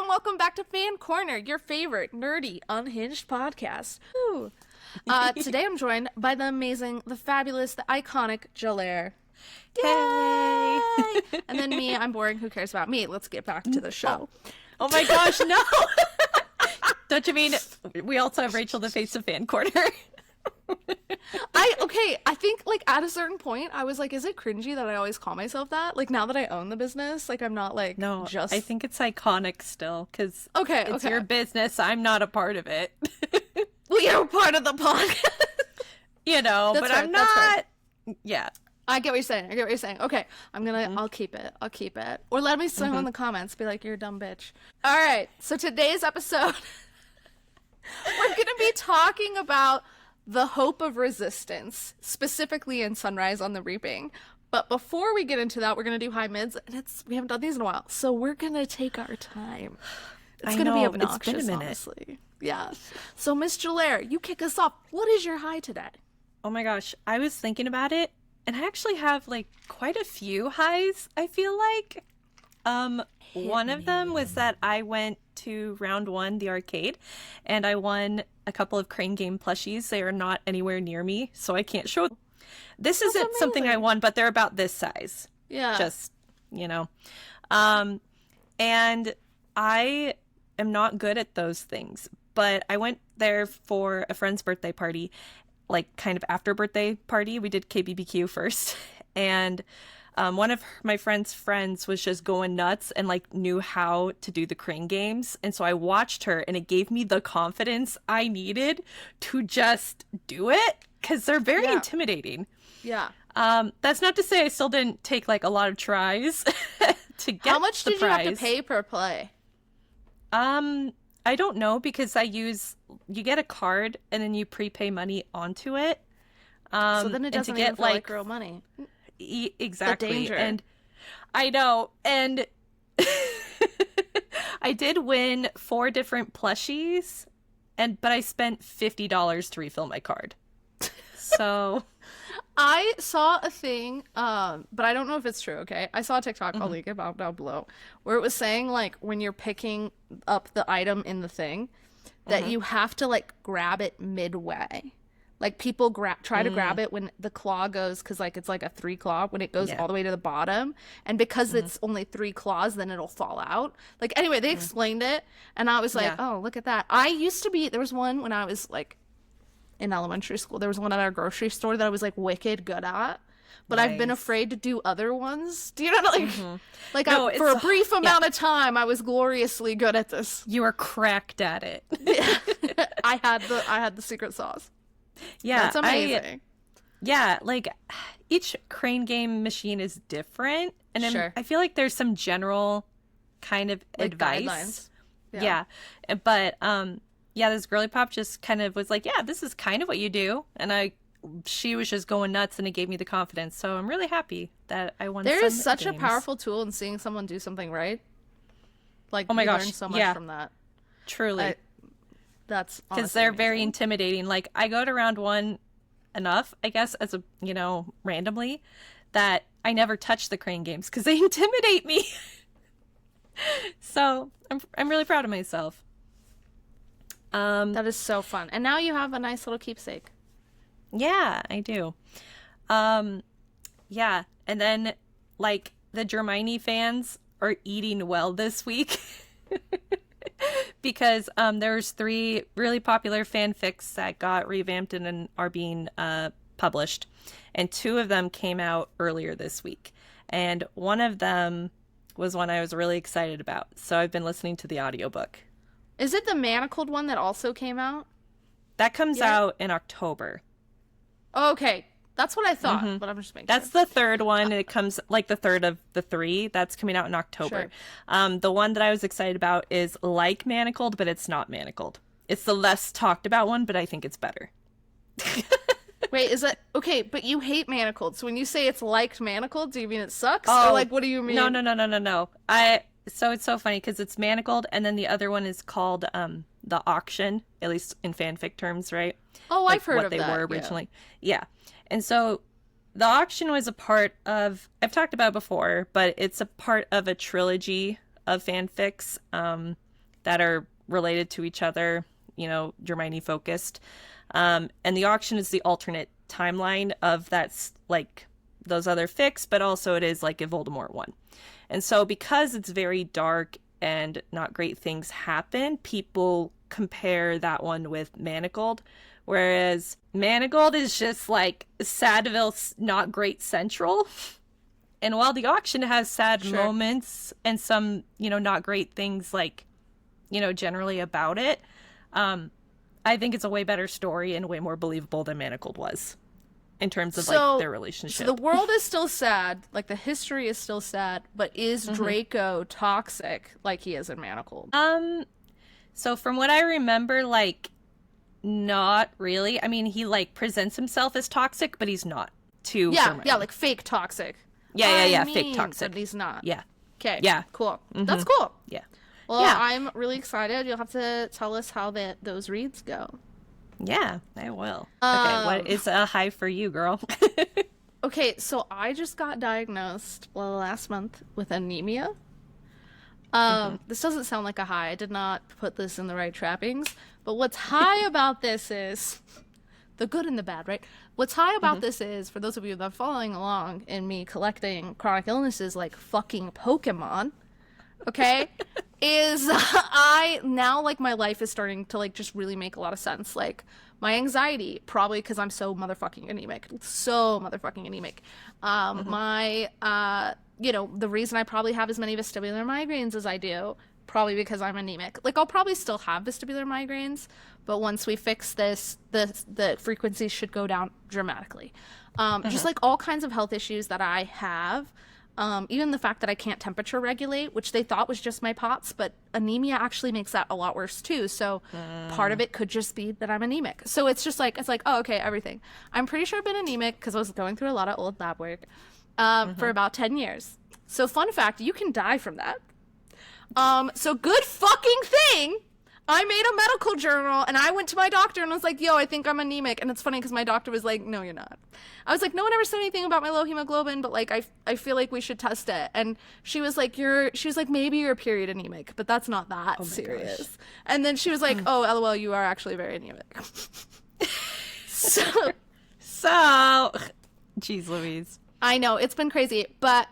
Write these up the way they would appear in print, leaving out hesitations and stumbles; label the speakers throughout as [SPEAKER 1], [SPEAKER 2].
[SPEAKER 1] and welcome back to FanCorner, your favorite nerdy, unhinged podcast. Woo. Today I'm joined by the amazing, the fabulous, the iconic Jalaire.
[SPEAKER 2] Yay!
[SPEAKER 1] And then me, I'm boring. Who cares about me? Let's get back to the show.
[SPEAKER 2] Oh my gosh, no! Don't you mean we also have Rachel, the face of FanCorner?
[SPEAKER 1] I think like at a certain point I was like, is it cringy that I always call myself that? Like now that I own the business, like I'm not like
[SPEAKER 2] No,
[SPEAKER 1] just
[SPEAKER 2] I think it's iconic still because it's
[SPEAKER 1] okay.
[SPEAKER 2] your business. I'm not a part of it.
[SPEAKER 1] Well, you're part of the podcast.
[SPEAKER 2] But
[SPEAKER 1] fair,
[SPEAKER 2] I'm not. Yeah.
[SPEAKER 1] I get what you're saying. Okay, I'll keep it. Or let me know in the comments, be like, you're a dumb bitch. All right, so today's episode, we're going to be talking about the hope of resistance, specifically in Sunrise on the Reaping. But before we get into that, we're going to do high mids, and we haven't done these in a while, so we're going to take our time. It's going to be obnoxious,
[SPEAKER 2] it's been a minute.
[SPEAKER 1] Honestly. Yeah. So, Miss Jalaire, you kick us off. What is your high today?
[SPEAKER 2] Oh my gosh, I was thinking about it, and I actually have like quite a few highs, I feel like. One of them was that I went to round one, the arcade, and I won a couple of Crane Game plushies. They are not anywhere near me, so I can't show. This isn't amazing. Something I won, but they're about this size.
[SPEAKER 1] Yeah.
[SPEAKER 2] Just, and I am not good at those things, but I went there for a friend's birthday party, like kind of after birthday party. We did KBBQ first, and one of my friend's friends was just going nuts and like knew how to do the Crane games. And so I watched her and it gave me the confidence I needed to just do it because they're very intimidating.
[SPEAKER 1] Yeah.
[SPEAKER 2] That's not to say I still didn't take like a lot of tries to get
[SPEAKER 1] How much
[SPEAKER 2] the
[SPEAKER 1] did
[SPEAKER 2] prize.
[SPEAKER 1] you have to pay per play?
[SPEAKER 2] I don't know because you get a card and then you prepay money onto it.
[SPEAKER 1] So then it doesn't even feel like real money.
[SPEAKER 2] Exactly.
[SPEAKER 1] The danger.
[SPEAKER 2] And I know, and I did win 4 different plushies, but I spent $50 to refill my card. So
[SPEAKER 1] I saw a thing, but I don't know if it's true. Okay, I saw a TikTok. I'll link it down below, where it was saying like when you're picking up the item in the thing, that you have to like grab it midway. Like, people try to grab it when the claw goes, because, like, it's like a 3 claw, when it goes all the way to the bottom. And because it's only 3 claws, then it'll fall out. Like, anyway, they explained it, and I was like, oh, look at that. There was one when I was, like, in elementary school. There was one at our grocery store that I was, like, wicked good at. But I've been afraid to do other ones. Do you know what I like? For a brief amount of time, I was gloriously good at this.
[SPEAKER 2] You were cracked at it.
[SPEAKER 1] I had the secret sauce.
[SPEAKER 2] Yeah,
[SPEAKER 1] that's amazing.
[SPEAKER 2] Like each Crane Game machine is different, and I feel like there's some general kind of like advice. Guidelines. Yeah, but this girly pop just kind of was like, yeah, this is kind of what you do, and she was just going nuts, and it gave me the confidence. So I'm really happy that I won.
[SPEAKER 1] There is such a powerful tool in seeing someone do something right. Like, oh my gosh, learn so much from that.
[SPEAKER 2] Truly.
[SPEAKER 1] That's
[SPEAKER 2] because they're very intimidating. Like, I go to round one enough, I guess, as randomly, that I never touch the Crane games because they intimidate me. So I'm really proud of myself.
[SPEAKER 1] That is so fun, and now you have a nice little keepsake.
[SPEAKER 2] Yeah, I do. And then like the Dramionie fans are eating well this week. Because there's 3 really popular fanfics that got revamped and are being published. And 2 of them came out earlier this week. And one of them was one I was really excited about. So I've been listening to the audiobook.
[SPEAKER 1] Is it the Manacled one that also came out?
[SPEAKER 2] That comes out in October.
[SPEAKER 1] Okay. That's what I thought, but I'm just making
[SPEAKER 2] That's the 3rd one. It comes like the 3rd of the 3. That's coming out in October. Sure. The one that I was excited about is like Manacled, but it's not Manacled. It's the less talked about one, but I think it's better.
[SPEAKER 1] Wait, is that okay? But you hate Manacled, so when you say it's like Manacled, do you mean it sucks, or like what do you mean?
[SPEAKER 2] No. So it's so funny because it's Manacled, and then the other one is called the Auction, at least in fanfic terms, right?
[SPEAKER 1] Oh,
[SPEAKER 2] like
[SPEAKER 1] I've heard
[SPEAKER 2] what
[SPEAKER 1] of
[SPEAKER 2] they
[SPEAKER 1] that.
[SPEAKER 2] were originally. Yeah. And so the Auction was a part of, I've talked about it before, but it's a part of a trilogy of fanfics that are related to each other, you know, dramionie focused. And the auction is the alternate timeline of that's like those other fics, but also it is like a Voldemort one. And so because it's very dark and not great things happen, people compare that one with Manacled, whereas Manacled is just like Sadville, not great central. And while the auction has sad moments and some, you know, not great things, like, you know, generally about it, I think it's a way better story and way more believable than Manacled was in terms of like their relationship.
[SPEAKER 1] So the world is still sad, like the history is still sad, but is Draco toxic like he is in Manacled?
[SPEAKER 2] So from what I remember, like, not really. I mean, he like presents himself as toxic, but he's not to Hermione.
[SPEAKER 1] Yeah, like fake toxic.
[SPEAKER 2] Fake toxic.
[SPEAKER 1] But he's not.
[SPEAKER 2] Yeah.
[SPEAKER 1] Okay.
[SPEAKER 2] Yeah.
[SPEAKER 1] Cool. That's cool.
[SPEAKER 2] Yeah.
[SPEAKER 1] Well,
[SPEAKER 2] yeah.
[SPEAKER 1] I'm really excited. You'll have to tell us how those reads go.
[SPEAKER 2] Yeah, I will. Okay, what is a high for you, girl?
[SPEAKER 1] Okay, so I just got diagnosed last month with anemia. This doesn't sound like a high. I did not put this in the right trappings. But what's high about this is the good and the bad, right? What's high about this is, for those of you that are following along in me collecting chronic illnesses like fucking Pokemon, okay, is I now, like, my life is starting to, like, just really make a lot of sense. Like, my anxiety, probably because I'm so motherfucking anemic. My, you know, the reason I probably have as many vestibular migraines as I do, probably because I'm anemic. Like, I'll probably still have vestibular migraines, but once we fix this, the frequency should go down dramatically. Just like all kinds of health issues that I have. Even the fact that I can't temperature regulate, which they thought was just my POTS, but anemia actually makes that a lot worse too. So part of it could just be that I'm anemic. So it's just like, oh, okay, everything. I'm pretty sure I've been anemic because I was going through a lot of old lab work for about 10 years. So fun fact, you can die from that. So good fucking thing I made a medical journal and I went to my doctor and was like, yo, I think I'm anemic. And it's funny because my doctor was like, no, you're not. I was like, no one ever said anything about my low hemoglobin, but like, I feel like we should test it. And she was like, maybe you're period anemic, but that's not that serious. Gosh. And then she was like, oh, LOL, you are actually very anemic. so,
[SPEAKER 2] geez Louise.
[SPEAKER 1] I know, it's been crazy. But,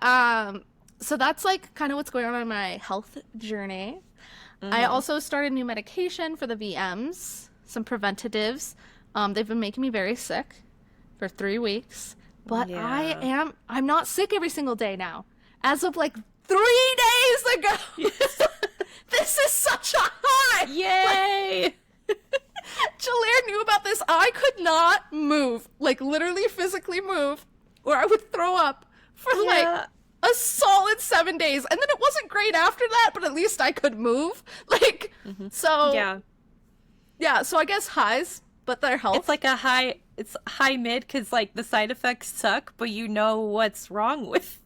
[SPEAKER 1] so that's like kind of what's going on my health journey. I also started new medication for the VMs, some preventatives. They've been making me very sick for 3 weeks, but I'm not sick every single day now. As of like 3 days ago. Yes. This is such a high.
[SPEAKER 2] Yay.
[SPEAKER 1] Jalaire knew about this. I could not move, like literally physically move, or I would throw up for like a solid 7 days. And then it wasn't great after that, but at least I could move. Like, so. Yeah, so I guess highs, but they're health.
[SPEAKER 2] It's like it's high mid because like the side effects suck, but you know what's wrong with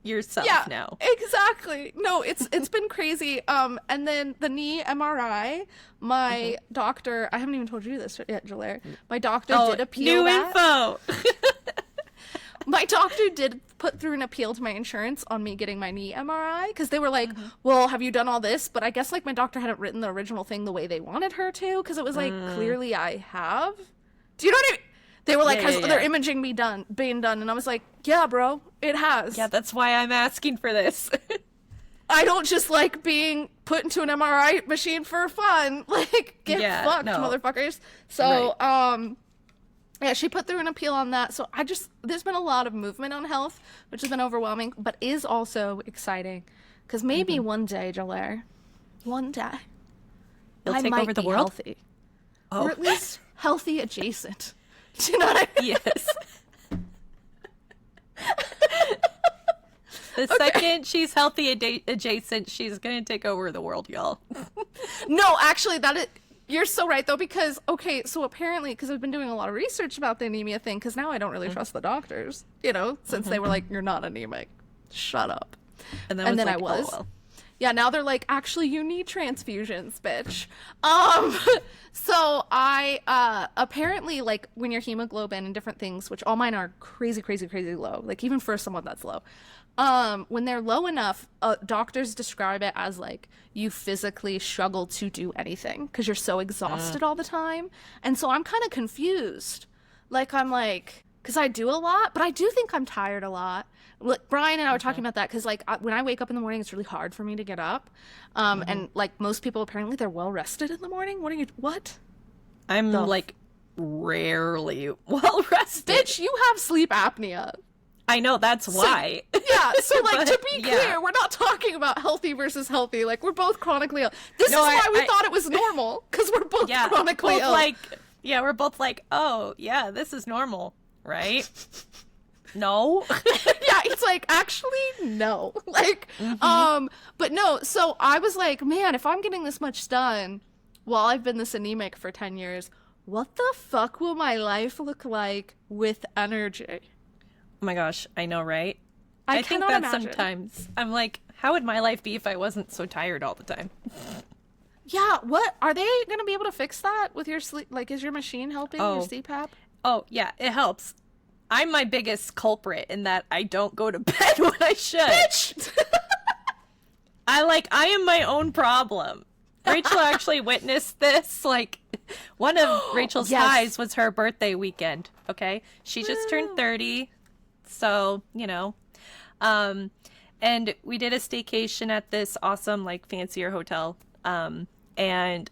[SPEAKER 2] yourself now.
[SPEAKER 1] Exactly. No, it's been crazy. And then the knee MRI, my doctor, I haven't even told you this yet, Jalaire. My doctor did appeal
[SPEAKER 2] info.
[SPEAKER 1] My doctor did put through an appeal to my insurance on me getting my knee MRI because they were like, well, have you done all this? But I guess like my doctor hadn't written the original thing the way they wanted her to because it was like, clearly I have. Do you know what I mean? They were like, has their imaging being done? And I was like, yeah, bro, it has.
[SPEAKER 2] Yeah, that's why I'm asking for this.
[SPEAKER 1] I don't just like being put into an MRI machine for fun. Like, get fucked, motherfuckers. So, yeah, she put through an appeal on that. So there's been a lot of movement on health, which has been overwhelming, but is also exciting. Because maybe one day, Jalaire,
[SPEAKER 2] you'll take over the world?
[SPEAKER 1] Healthy. Or at least healthy adjacent. Do you know what I mean?
[SPEAKER 2] Yes. The second she's healthy adjacent, she's going to take over the world, y'all.
[SPEAKER 1] No, actually, you're so right, though, because, okay, so apparently, because I've been doing a lot of research about the anemia thing, because now I don't really trust the doctors, you know, since they were like, you're not anemic. Shut up.
[SPEAKER 2] And then
[SPEAKER 1] like,
[SPEAKER 2] I was.
[SPEAKER 1] Oh, well. Yeah, now they're like, actually, you need transfusions, bitch. So I, apparently, like, when your hemoglobin and different things, which all mine are crazy, crazy, crazy low, like, even for someone that's low, when they're low enough, doctors describe it as like you physically struggle to do anything because you're so exhausted all the time. And so I'm kind of confused. Like, I'm like, because I do a lot, but I do think I'm tired a lot. Like, Brian and I were talking about that because, like, when I wake up in the morning, it's really hard for me to get up. And, like, most people, apparently, they're well rested in the morning. What?
[SPEAKER 2] I'm, like, rarely well rested.
[SPEAKER 1] Bitch, you have sleep apnea.
[SPEAKER 2] I know, that's why.
[SPEAKER 1] Yeah, so, like, to be clear, we're not talking about healthy versus healthy. Like, we're both chronically ill. This is why we thought it was normal, because we're both chronically ill.
[SPEAKER 2] We're both like, oh, yeah, this is normal, right? No.
[SPEAKER 1] Yeah, it's like, actually, no. Like, but no, so I was like, man, if I'm getting this much done while I've been this anemic for 10 years, what the fuck will my life look like with energy?
[SPEAKER 2] Oh my gosh, I know, right?
[SPEAKER 1] I
[SPEAKER 2] think
[SPEAKER 1] cannot
[SPEAKER 2] that
[SPEAKER 1] imagine.
[SPEAKER 2] Sometimes I'm like, how would my life be if I wasn't so tired all the time?
[SPEAKER 1] Yeah, what? Are they going to be able to fix that with your sleep? Like, is your machine helping your CPAP?
[SPEAKER 2] Oh, yeah, it helps. I'm my biggest culprit in that I don't go to bed when I should.
[SPEAKER 1] Bitch!
[SPEAKER 2] I am my own problem. Rachel actually witnessed this. Like, one of Rachel's highs was her birthday weekend, okay? She just turned 30, so, you know. And we did a staycation at this awesome, like, fancier hotel. And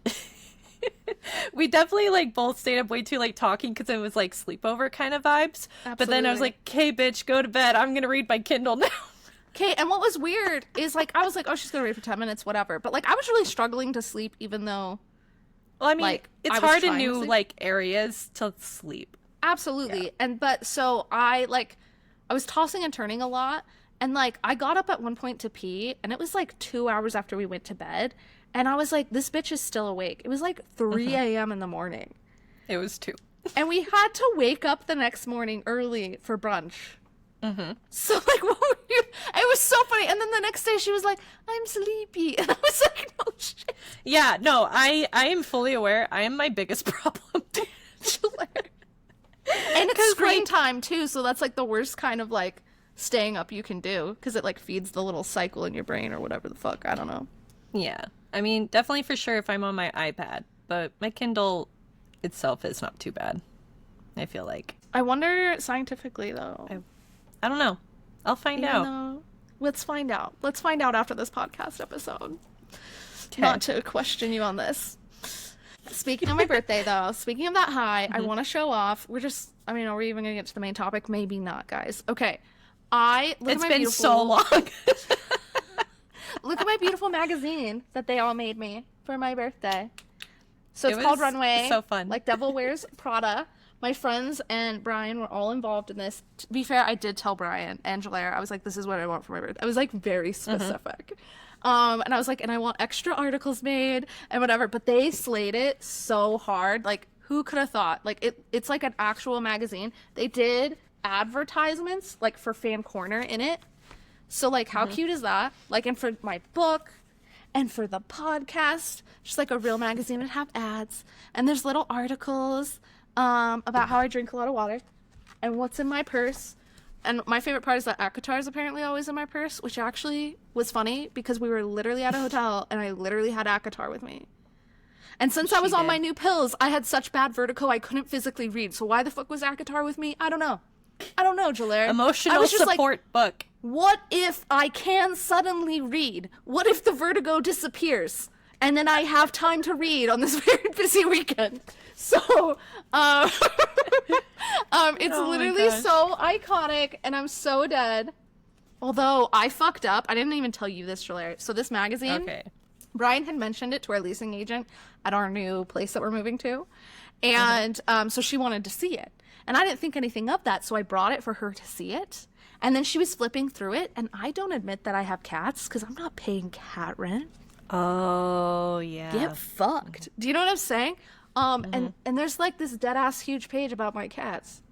[SPEAKER 2] we definitely, like, both stayed up way too late talking because it was, like, sleepover kind of vibes. Absolutely. But then I was like, okay, bitch, go to bed. I'm gonna read my Kindle now.
[SPEAKER 1] Okay, and what was weird is, like, I was like, oh, she's gonna read for 10 minutes, whatever. But, like, I was really struggling to sleep even though,
[SPEAKER 2] well, I mean,
[SPEAKER 1] like,
[SPEAKER 2] it's hard in new, like, areas to sleep.
[SPEAKER 1] Absolutely. Yeah. So I was tossing and turning a lot. And, like, I got up at one point to pee, and it was, like, 2 hours after we went to bed. And I was like, this bitch is still awake. It was, like, 3 a.m. in the morning.
[SPEAKER 2] It was 2.
[SPEAKER 1] And we had to wake up the next morning early for brunch. So, like, what were you? It was so funny. And then the next day she was like, I'm sleepy. And I was like, no shit.
[SPEAKER 2] Yeah, no, I am fully aware. I am my biggest problem.
[SPEAKER 1] And it's screen time, too. So that's, like, the worst kind of, like, staying up you can do. Because it, like, feeds the little cycle in your brain or whatever the fuck. I don't know.
[SPEAKER 2] Yeah. I mean, definitely for sure if I'm on my iPad. But my Kindle itself is not too bad, I feel like.
[SPEAKER 1] I wonder scientifically, though.
[SPEAKER 2] I don't know. I'll find out.
[SPEAKER 1] Let's find out. Let's find out after this podcast episode.
[SPEAKER 2] Okay.
[SPEAKER 1] Not to question you on this. Speaking of my birthday, though, speaking of that high, I want to show off. Are we even going to get to the main topic? Maybe not, guys. Okay.
[SPEAKER 2] It's been so long.
[SPEAKER 1] Look at my beautiful magazine that they all made me for my birthday. So it's called Runway.
[SPEAKER 2] So fun.
[SPEAKER 1] Like Devil Wears Prada. My friends and Brian were all involved in this. To be fair, I did tell Brian and Jalera, I was like, this is what I want for my birthday. I was like very specific. And I was like, and I want extra articles made and whatever. But they slayed it so hard. Like, who could have thought? Like, it's like an actual magazine. They did advertisements, like, for FanCorner in it. So, like, how cute is that? Like, and for my book and for the podcast, just like a real magazine and have ads. And there's little articles about how I drink a lot of water and what's in my purse. And my favorite part is that Akatar is apparently always in my purse, which actually was funny because we were literally at a hotel and I literally had Akatar with me. And since I was on my new pills, I had such bad vertigo I couldn't physically read. So why the fuck was Akatar with me? I don't know, Jalera.
[SPEAKER 2] Emotional support book.
[SPEAKER 1] What if I can suddenly read? What if the vertigo disappears? And then I have time to read on this very busy weekend. So, it's literally so iconic, and I'm so dead. Although, I fucked up. I didn't even tell you this, Jalera. So this magazine, Brian had mentioned it to our leasing agent at our new place that we're moving to. And so she wanted to see it. And I didn't think anything of that, so I brought it for her to see it. And then she was flipping through it, and I don't admit that I have cats, because I'm not paying cat rent.
[SPEAKER 2] Oh, yeah.
[SPEAKER 1] Get fucked. Do you know what I'm saying? And there's like this dead ass huge page about my cats.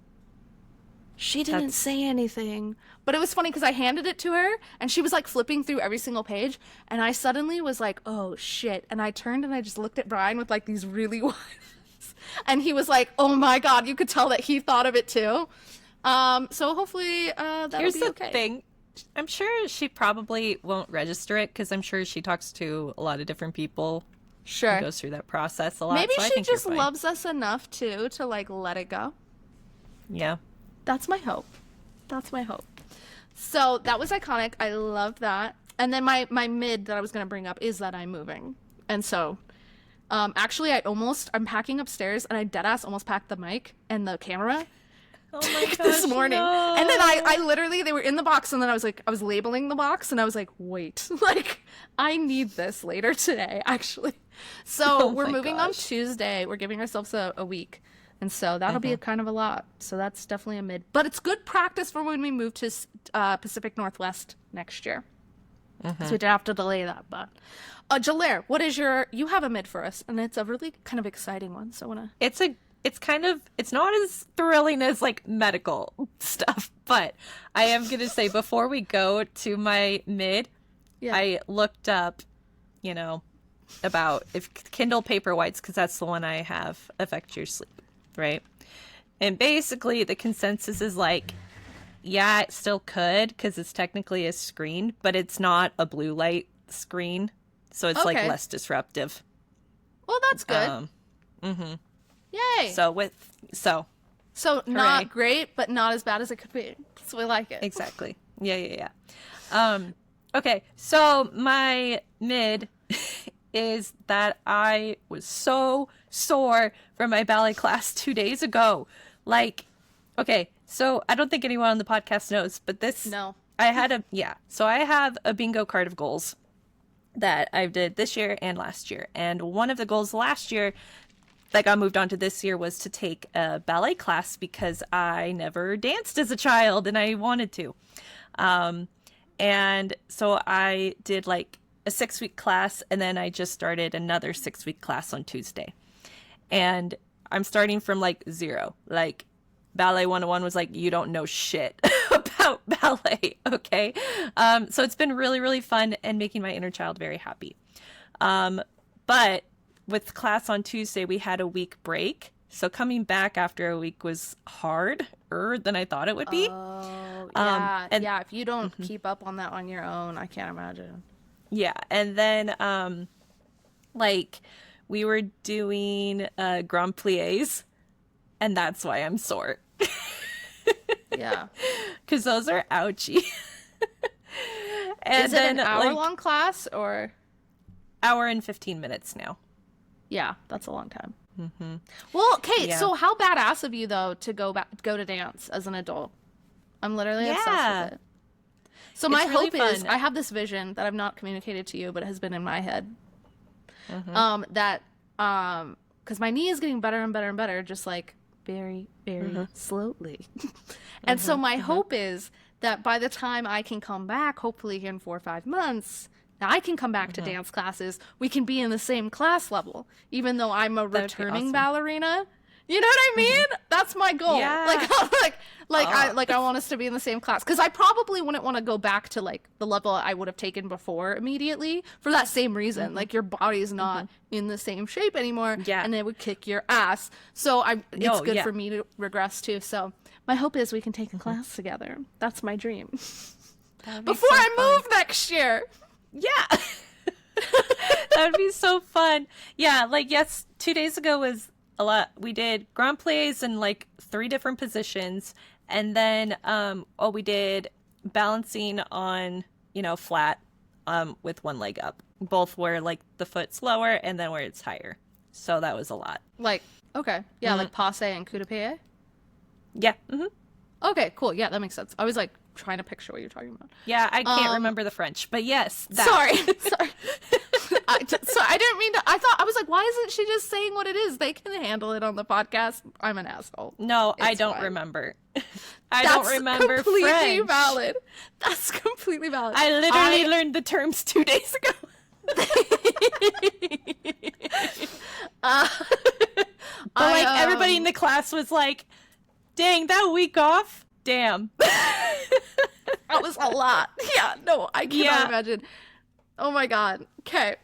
[SPEAKER 1] She didn't say anything, but it was funny because I handed it to her and she was like flipping through every single page, and I suddenly was like, oh shit. And I turned and I just looked at Brian with like these really wide eyes, and he was like, oh my God, you could tell that he thought of it too. So hopefully that'll be okay.
[SPEAKER 2] Here's the thing. I'm sure she probably won't register it because I'm sure she talks to a lot of different people.
[SPEAKER 1] Sure.
[SPEAKER 2] And goes through that process a lot.
[SPEAKER 1] Maybe
[SPEAKER 2] so I
[SPEAKER 1] she
[SPEAKER 2] think you're
[SPEAKER 1] just
[SPEAKER 2] fine.
[SPEAKER 1] loves us enough too to like let it go.
[SPEAKER 2] Yeah.
[SPEAKER 1] That's my hope. That's my hope. So that was iconic. I love that. And then my mid that I was going to bring up is that I'm moving. And so actually I'm packing upstairs and I deadass almost packed the mic and the camera.
[SPEAKER 2] Oh my gosh,
[SPEAKER 1] this morning.
[SPEAKER 2] no.
[SPEAKER 1] And then I literally, they were in the box and then I was labeling the box and I was like, wait, like I need this later today, actually. So we're moving on Tuesday. We're giving ourselves a week. And so that'll be kind of a lot. So that's definitely a mid. But it's good practice for when we move to Pacific Northwest next year. So we did have to delay that. But Jalaire, what is you have a mid for us. And it's a really kind of exciting one. So I want to...
[SPEAKER 2] It's not as thrilling as like medical stuff, but I am going to say before we go to my mid, I looked up, about if Kindle Paperwhites, because that's the one I have, affect your sleep, right? And basically the consensus is like, yeah, it still could because it's technically a screen, but it's not a blue light screen. So it's like less disruptive.
[SPEAKER 1] Well, that's good. Yay.
[SPEAKER 2] So
[SPEAKER 1] not great, but not as bad as it could be. So we like it.
[SPEAKER 2] Exactly. Yeah. Okay, so my mid is that I was so sore from my ballet class 2 days ago. Like, okay, so I don't think anyone on the podcast knows, but
[SPEAKER 1] No.
[SPEAKER 2] So I have a bingo card of goals that I did this year and last year. And one of the goals last year that got moved on to this year was to take a ballet class because I never danced as a child and I wanted to. And so I did like a 6-week class and then I just started another 6-week class on Tuesday. And I'm starting from like zero. Like Ballet 101 was like, you don't know shit about ballet, okay? So it's been really, really fun and making my inner child very happy. But with class on Tuesday, we had a week break. So coming back after a week was harder than I thought it would be.
[SPEAKER 1] Oh, yeah. If you don't keep up on that on your own, I can't imagine.
[SPEAKER 2] Yeah. And then, we were doing Grand Pliés, and that's why I'm sore.
[SPEAKER 1] Yeah.
[SPEAKER 2] Because those are ouchy. And
[SPEAKER 1] is it an hour-long class or?
[SPEAKER 2] Hour and 15 minutes now.
[SPEAKER 1] Yeah, that's a long time. Well, okay, so how badass of you though to go to dance as an adult? I'm literally obsessed with it. So my hope is I have this vision that I've not communicated to you, but it has been in my head. That because my knee is getting better and better and better, just like very, very slowly. And so my hope is that by the time I can come back, hopefully in 4 or 5 months, I can come back to dance classes. We can be in the same class level, even though I'm a returning ballerina. You know what I mean? That's my goal.
[SPEAKER 2] Yeah.
[SPEAKER 1] I want us to be in the same class because I probably wouldn't want to go back to like the level I would have taken before immediately for that same reason. Like your body's not in the same shape anymore, and it would kick your ass. So it's good for me to regress too. So my hope is we can take a class together. That's my dream. Before I move next year.
[SPEAKER 2] Yeah. That would be so fun. Yeah, 2 days ago was a lot. We did Grand Pliés in 3 different positions. And then we did balancing on, flat with one leg up. Both where the foot's lower and then where it's higher. So that was a lot.
[SPEAKER 1] Okay. Yeah, like passe and coup de pied?
[SPEAKER 2] Yeah.
[SPEAKER 1] Okay, cool. Yeah, that makes sense. I was trying to picture what you're talking about.
[SPEAKER 2] Yeah, I can't remember the French, but yes.
[SPEAKER 1] Sorry. I didn't mean to. I was like, why isn't she just saying what it is? They can handle it on the podcast. I'm an asshole.
[SPEAKER 2] No, I don't remember. I don't remember
[SPEAKER 1] completely
[SPEAKER 2] French.
[SPEAKER 1] Valid. That's completely valid.
[SPEAKER 2] I literally learned the terms 2 days ago. But everybody in the class was like, dang, that week off? Damn.
[SPEAKER 1] That was a lot. Yeah, no, I cannot imagine. Oh my god. Okay.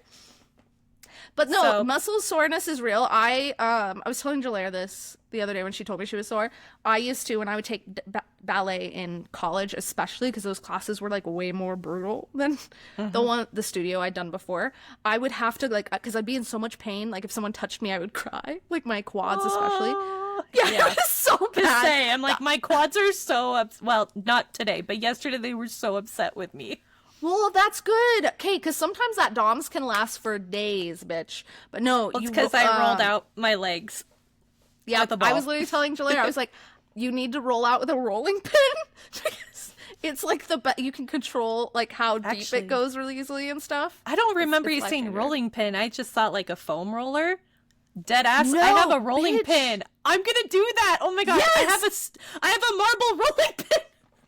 [SPEAKER 1] But no, muscle soreness is real. I was telling Jalaire this the other day when she told me she was sore. I used to, when I would take ballet in college, especially because those classes were like way more brutal than the studio I'd done before. I would have to like, because I'd be in so much pain. Like if someone touched me, I would cry, like my quads especially. Yeah, it was so bad.
[SPEAKER 2] I'm like, my quads are so well, not today, but yesterday they were so upset with me.
[SPEAKER 1] Well, that's good. Okay, because sometimes that DOMS can last for days, bitch. But no,
[SPEAKER 2] it's because I rolled out my legs.
[SPEAKER 1] Yeah, I was literally telling Julia, I was like, you need to roll out with a rolling pin because it's like you can control like how deep it goes really easily and stuff.
[SPEAKER 2] I don't remember you saying rolling pin. I just thought like a foam roller. Dead ass. No, I have a rolling pin. I'm gonna do that. Oh my god! Yes! I have a marble rolling pin.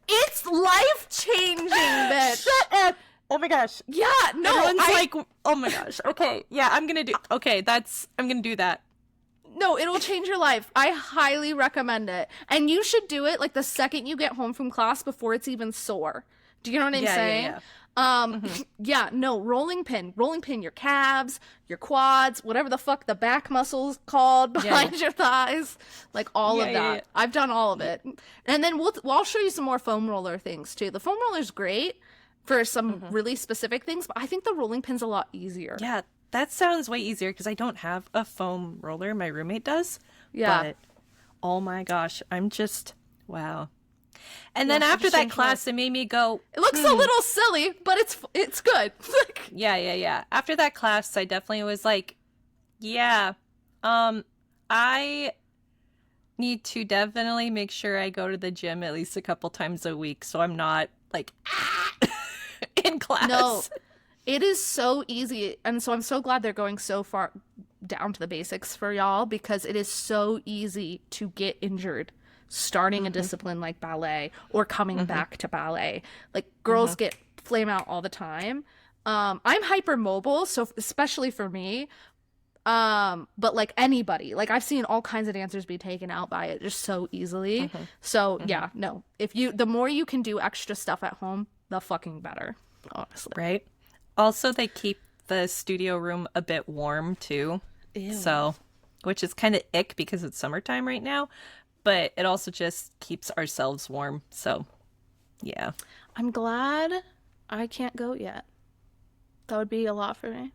[SPEAKER 1] It's life changing, bitch.
[SPEAKER 2] Shut up. Oh my gosh.
[SPEAKER 1] Yeah. No.
[SPEAKER 2] Everyone's like, oh my gosh. Okay. Yeah. I'm gonna do that.
[SPEAKER 1] No, it'll change your life. I highly recommend it. And you should do it like the second you get home from class before it's even sore. Do you know what I'm saying? Yeah. No, rolling pin, your calves, your quads, whatever the fuck the back muscles called behind your thighs, like all of that. Yeah. I've done all of it. And then I'll show you some more foam roller things too. The foam roller's great for some really specific things, but I think the rolling pin's a lot easier.
[SPEAKER 2] Yeah. That sounds way easier because I don't have a foam roller. My roommate does. Yeah. But, oh my gosh, I'm just, wow. And then after that class, it made me go,
[SPEAKER 1] it looks a little silly, but it's good.
[SPEAKER 2] Yeah. After that class, I definitely was like, yeah, I need to definitely make sure I go to the gym at least a couple times a week so I'm not like in class.
[SPEAKER 1] No. It is so easy, and so I'm so glad they're going so far down to the basics for y'all because it is so easy to get injured starting a discipline like ballet or coming back to ballet. Like, girls get flame out all the time. I'm hypermobile, so especially for me, but like anybody, like I've seen all kinds of dancers be taken out by it just so easily. So yeah, no, the more you can do extra stuff at home, the fucking better, honestly.
[SPEAKER 2] Right? Also, they keep the studio room a bit warm, too. Ew. So, which is kind of ick because it's summertime right now. But it also just keeps ourselves warm. So, yeah.
[SPEAKER 1] I'm glad I can't go yet. That would be a lot for me.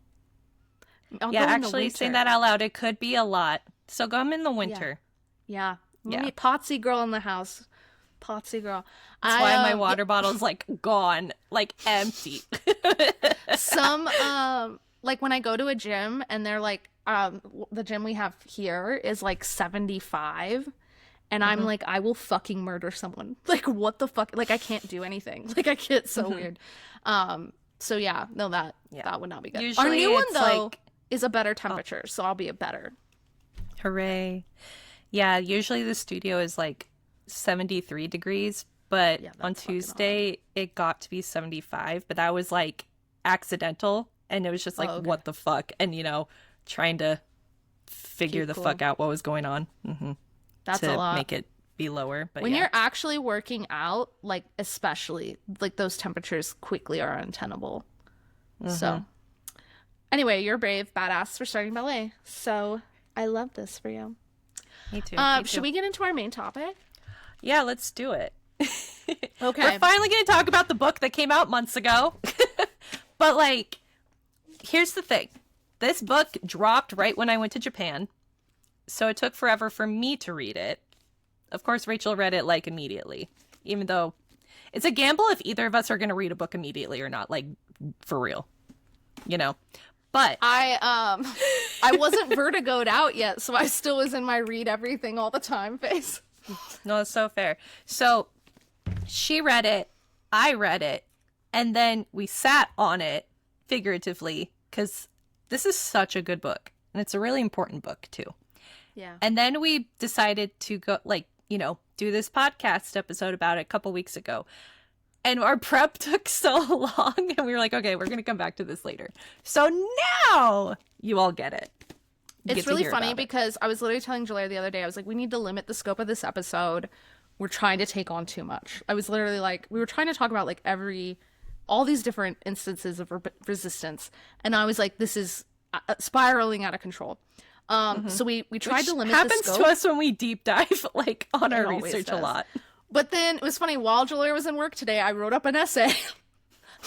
[SPEAKER 2] Actually, saying that out loud, it could be a lot. So, come in the winter.
[SPEAKER 1] Yeah. Potsy girl in the house. Potsy girl.
[SPEAKER 2] That's why my water bottle's like gone, like empty.
[SPEAKER 1] Some like when I go to a gym and they're like the gym we have here is like 75 and I'm like, I will fucking murder someone. Like, what the fuck? Like, I can't do anything. Like, I get so weird. So yeah, no, that would not be good. Usually our new one though is a better temperature, so I'll be a better.
[SPEAKER 2] Hooray. Yeah, usually the studio is like 73 degrees, but on Tuesday it got to be 75, but that was like accidental and it was just like what the fuck, and trying to figure fuck out what was going on
[SPEAKER 1] that's a lot
[SPEAKER 2] to make it be lower. But
[SPEAKER 1] when you're actually working out, like especially like those temperatures quickly are untenable. So anyway, you're brave, badass for starting ballet, so I love this for you.
[SPEAKER 2] Me too.
[SPEAKER 1] Should we get into our main topic?
[SPEAKER 2] Yeah, let's do it.
[SPEAKER 1] Okay.
[SPEAKER 2] We're finally going to talk about the book that came out months ago. But, like, here's the thing. This book dropped right when I went to Japan, so it took forever for me to read it. Of course, Rachel read it, like, immediately, even though it's a gamble if either of us are going to read a book immediately or not, like, for real, But
[SPEAKER 1] I wasn't vertigoed out yet, so I still was in my read everything all the time phase.
[SPEAKER 2] No, it's so fair. So she read it, I read it, and then we sat on it figuratively because this is such a good book and it's a really important book too.
[SPEAKER 1] Yeah.
[SPEAKER 2] And then we decided to go do this podcast episode about it a couple weeks ago. And our prep took so long and we were like, okay, we're going to come back to this later. So now you all get it.
[SPEAKER 1] It's really funny because I was literally telling Julia the other day, I was like, we need to limit the scope of this episode. We're trying to take on too much. I was literally like, we were trying to talk about like all these different instances of resistance. And I was like, this is spiraling out of control. So we tried to limit the scope.
[SPEAKER 2] Happens to us when we deep dive like on our research a lot.
[SPEAKER 1] But then it was funny, while Julia was in work today, I wrote up an essay.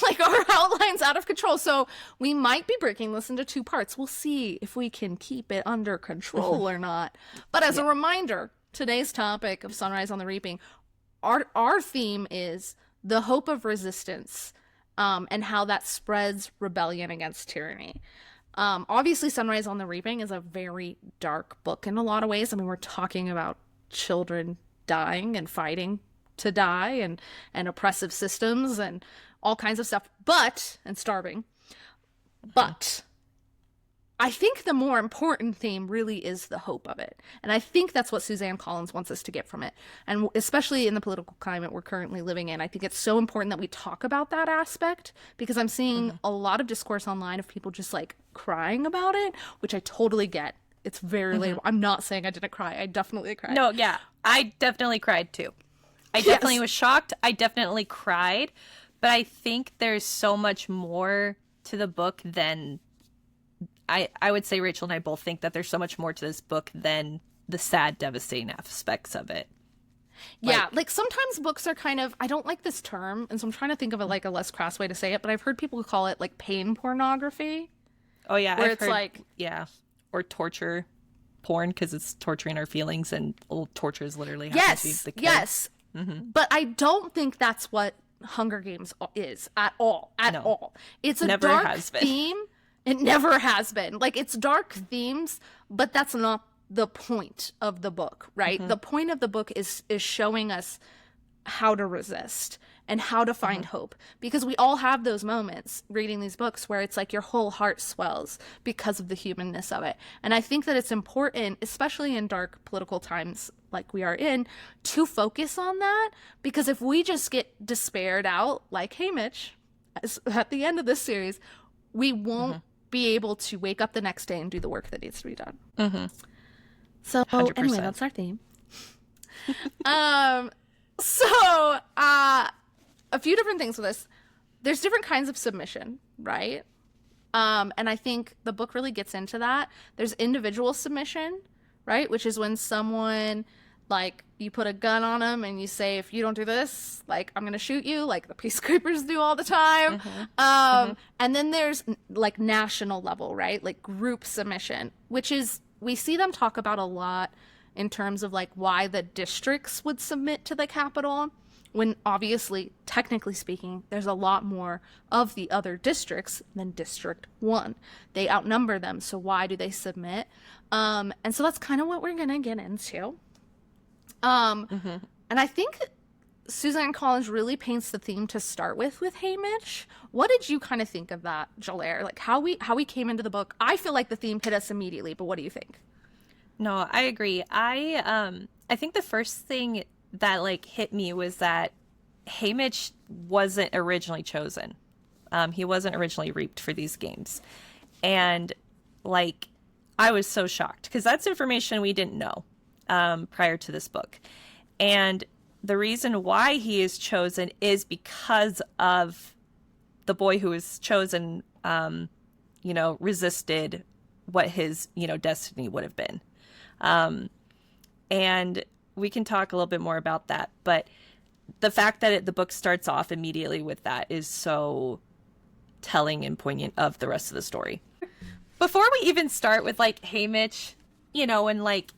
[SPEAKER 1] Like, our outline's out of control. So we might be breaking this into 2 parts. We'll see if we can keep it under control or not. But as a reminder, today's topic of Sunrise on the Reaping, our theme is the hope of resistance, and how that spreads rebellion against tyranny. Obviously, Sunrise on the Reaping is a very dark book in a lot of ways. I mean, we're talking about children dying and fighting to die, and oppressive systems and all kinds of stuff, and starving. But I think the more important theme really is the hope of it. And I think that's what Suzanne Collins wants us to get from it. And especially in the political climate we're currently living in, I think it's so important that we talk about that aspect, because I'm seeing a lot of discourse online of people just like crying about it, which I totally get. It's very relatable. I'm not saying I didn't cry. I definitely cried.
[SPEAKER 2] No, yeah. I definitely cried too. I definitely was shocked. I definitely cried. But I think there's so much more to the book than... I would say Rachel and I both think that there's so much more to this book than the sad, devastating aspects of it.
[SPEAKER 1] Yeah, like sometimes books are kind of... I don't like this term, and so I'm trying to think of it like a less crass way to say it, but I've heard people call it like pain pornography.
[SPEAKER 2] Oh, yeah.
[SPEAKER 1] Where it's like...
[SPEAKER 2] Yeah. Or torture porn, because it's torturing our feelings, and torture is literally
[SPEAKER 1] yes,
[SPEAKER 2] to the kid.
[SPEAKER 1] Yes. But I don't think that's what Hunger Games is at all. At all. It's a
[SPEAKER 2] Never
[SPEAKER 1] dark
[SPEAKER 2] has been.
[SPEAKER 1] theme. It never has been. Like, it's dark themes, but that's not the point of the book, right? The point of the book is showing us how to resist and how to find hope, because we all have those moments reading these books where it's like your whole heart swells because of the humanness of it. And I think that it's important, especially in dark political times like we are in, to focus on that, because if we just get despaired out like Haymitch at the end of this series, we won't be able to wake up the next day and do the work that needs to be done. So
[SPEAKER 2] 100%.
[SPEAKER 1] Anyway, that's our theme. So a few different things with this. There's different kinds of submission, right? And I think the book really gets into that. There's individual submission, right? Which is when someone, like, you put a gun on them and you say, if you don't do this, like, I'm going to shoot you, like the peacekeepers do all the time. And then there's, like, national level, right? Like, group submission, which is, we see them talk about a lot in terms of, like, why the districts would submit to the capital, when obviously, technically speaking, there's a lot more of the other districts than District 1. They outnumber them, so why do they submit? And so that's kind of what we're going to get into. And I think Suzanne Collins really paints the theme to start with Haymitch. What did you kind of think of that, Jalaire? Like, how we came into the book? I feel like the theme hit us immediately, but what do you think?
[SPEAKER 2] No, I agree. I think the first thing that, like, hit me was that Haymitch wasn't originally chosen. He wasn't originally reaped for these games. And, like, I was so shocked, because that's information we didn't know prior to this book. And the reason why he is chosen is because of the boy who was chosen, resisted what his, destiny would have been. And we can talk a little bit more about that. But the fact that the book starts off immediately with that is so telling and poignant of the rest of the story. Before we even start with, like, Haymitch, and, like,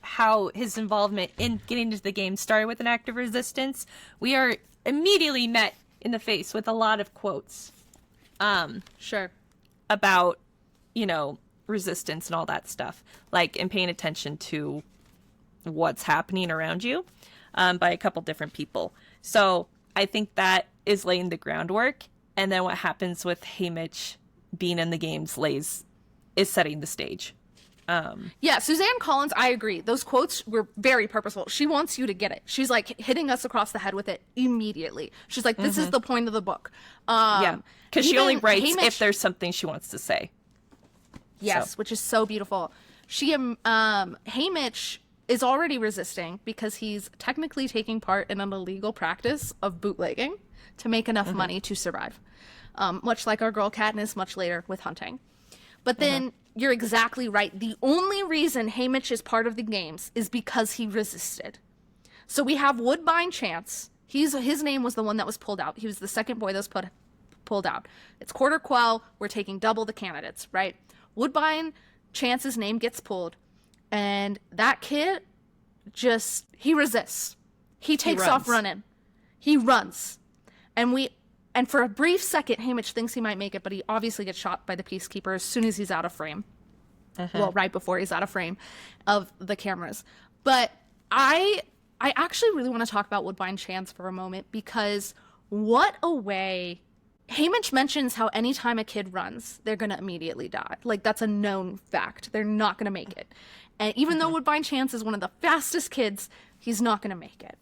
[SPEAKER 2] how his involvement in getting into the game started with an act of resistance, we are immediately met in the face with a lot of quotes.
[SPEAKER 1] Sure.
[SPEAKER 2] About, resistance and all that stuff. Like, and paying attention to what's happening around you by a couple different people. So I think that is laying the groundwork. And then what happens with Haymitch being in the games is setting the stage.
[SPEAKER 1] Yeah, Suzanne Collins, I agree. Those quotes were very purposeful. She wants you to get it. She's like hitting us across the head with it immediately. She's like, this is the point of the book.
[SPEAKER 2] Yeah, because she only writes
[SPEAKER 1] Haymitch,
[SPEAKER 2] if there's something she wants to say.
[SPEAKER 1] Yes, which is so beautiful. Haymitch is already resisting because he's technically taking part in an illegal practice of bootlegging to make enough money to survive. Much like our girl Katniss much later with hunting. But then you're exactly right. The only reason Haymitch is part of the games is because he resisted. So we have Woodbine Chance. His name was the one that was pulled out. He was the second boy that was pulled out. It's quarter quell. We're taking double the candidates, right? Woodbine Chance's name gets pulled, and that kid he resists. He takes off running. He runs. And for a brief second, Haymitch thinks he might make it, but he obviously gets shot by the Peacekeeper as soon as he's out of frame. Well, right before he's out of frame of the cameras. But I actually really want to talk about Woodbine Chance for a moment, because what a way. Haymitch mentions how anytime a kid runs, they're going to immediately die. Like, that's a known fact. They're not going to make it. And even though Woodbine Chance is one of the fastest kids, he's not going to make it.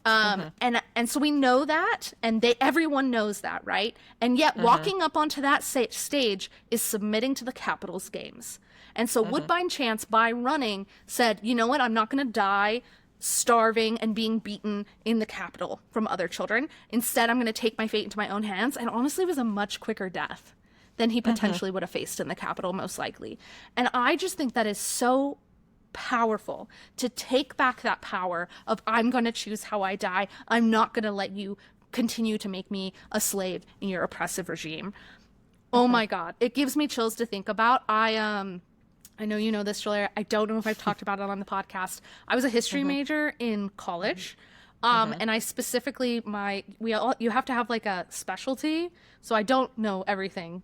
[SPEAKER 1] And so we know that, and everyone knows that, right? And yet walking up onto that stage is submitting to the Capitals games. And so Woodbine Chance, by running, said, you know what, I'm not going to die starving and being beaten in the Capitol from other children. Instead, I'm going to take my fate into my own hands. And honestly, it was a much quicker death than he potentially would have faced in the Capitol, most likely. And I just think that is so powerful, to take back that power of, I'm going to choose how I die. I'm not going to let you continue to make me a slave in your oppressive regime. Oh my God. It gives me chills to think about. I know you know this, Julia. I don't know if I've talked about it on the podcast. I was a history major in college. And I specifically, you have to have like a specialty. So I don't know everything.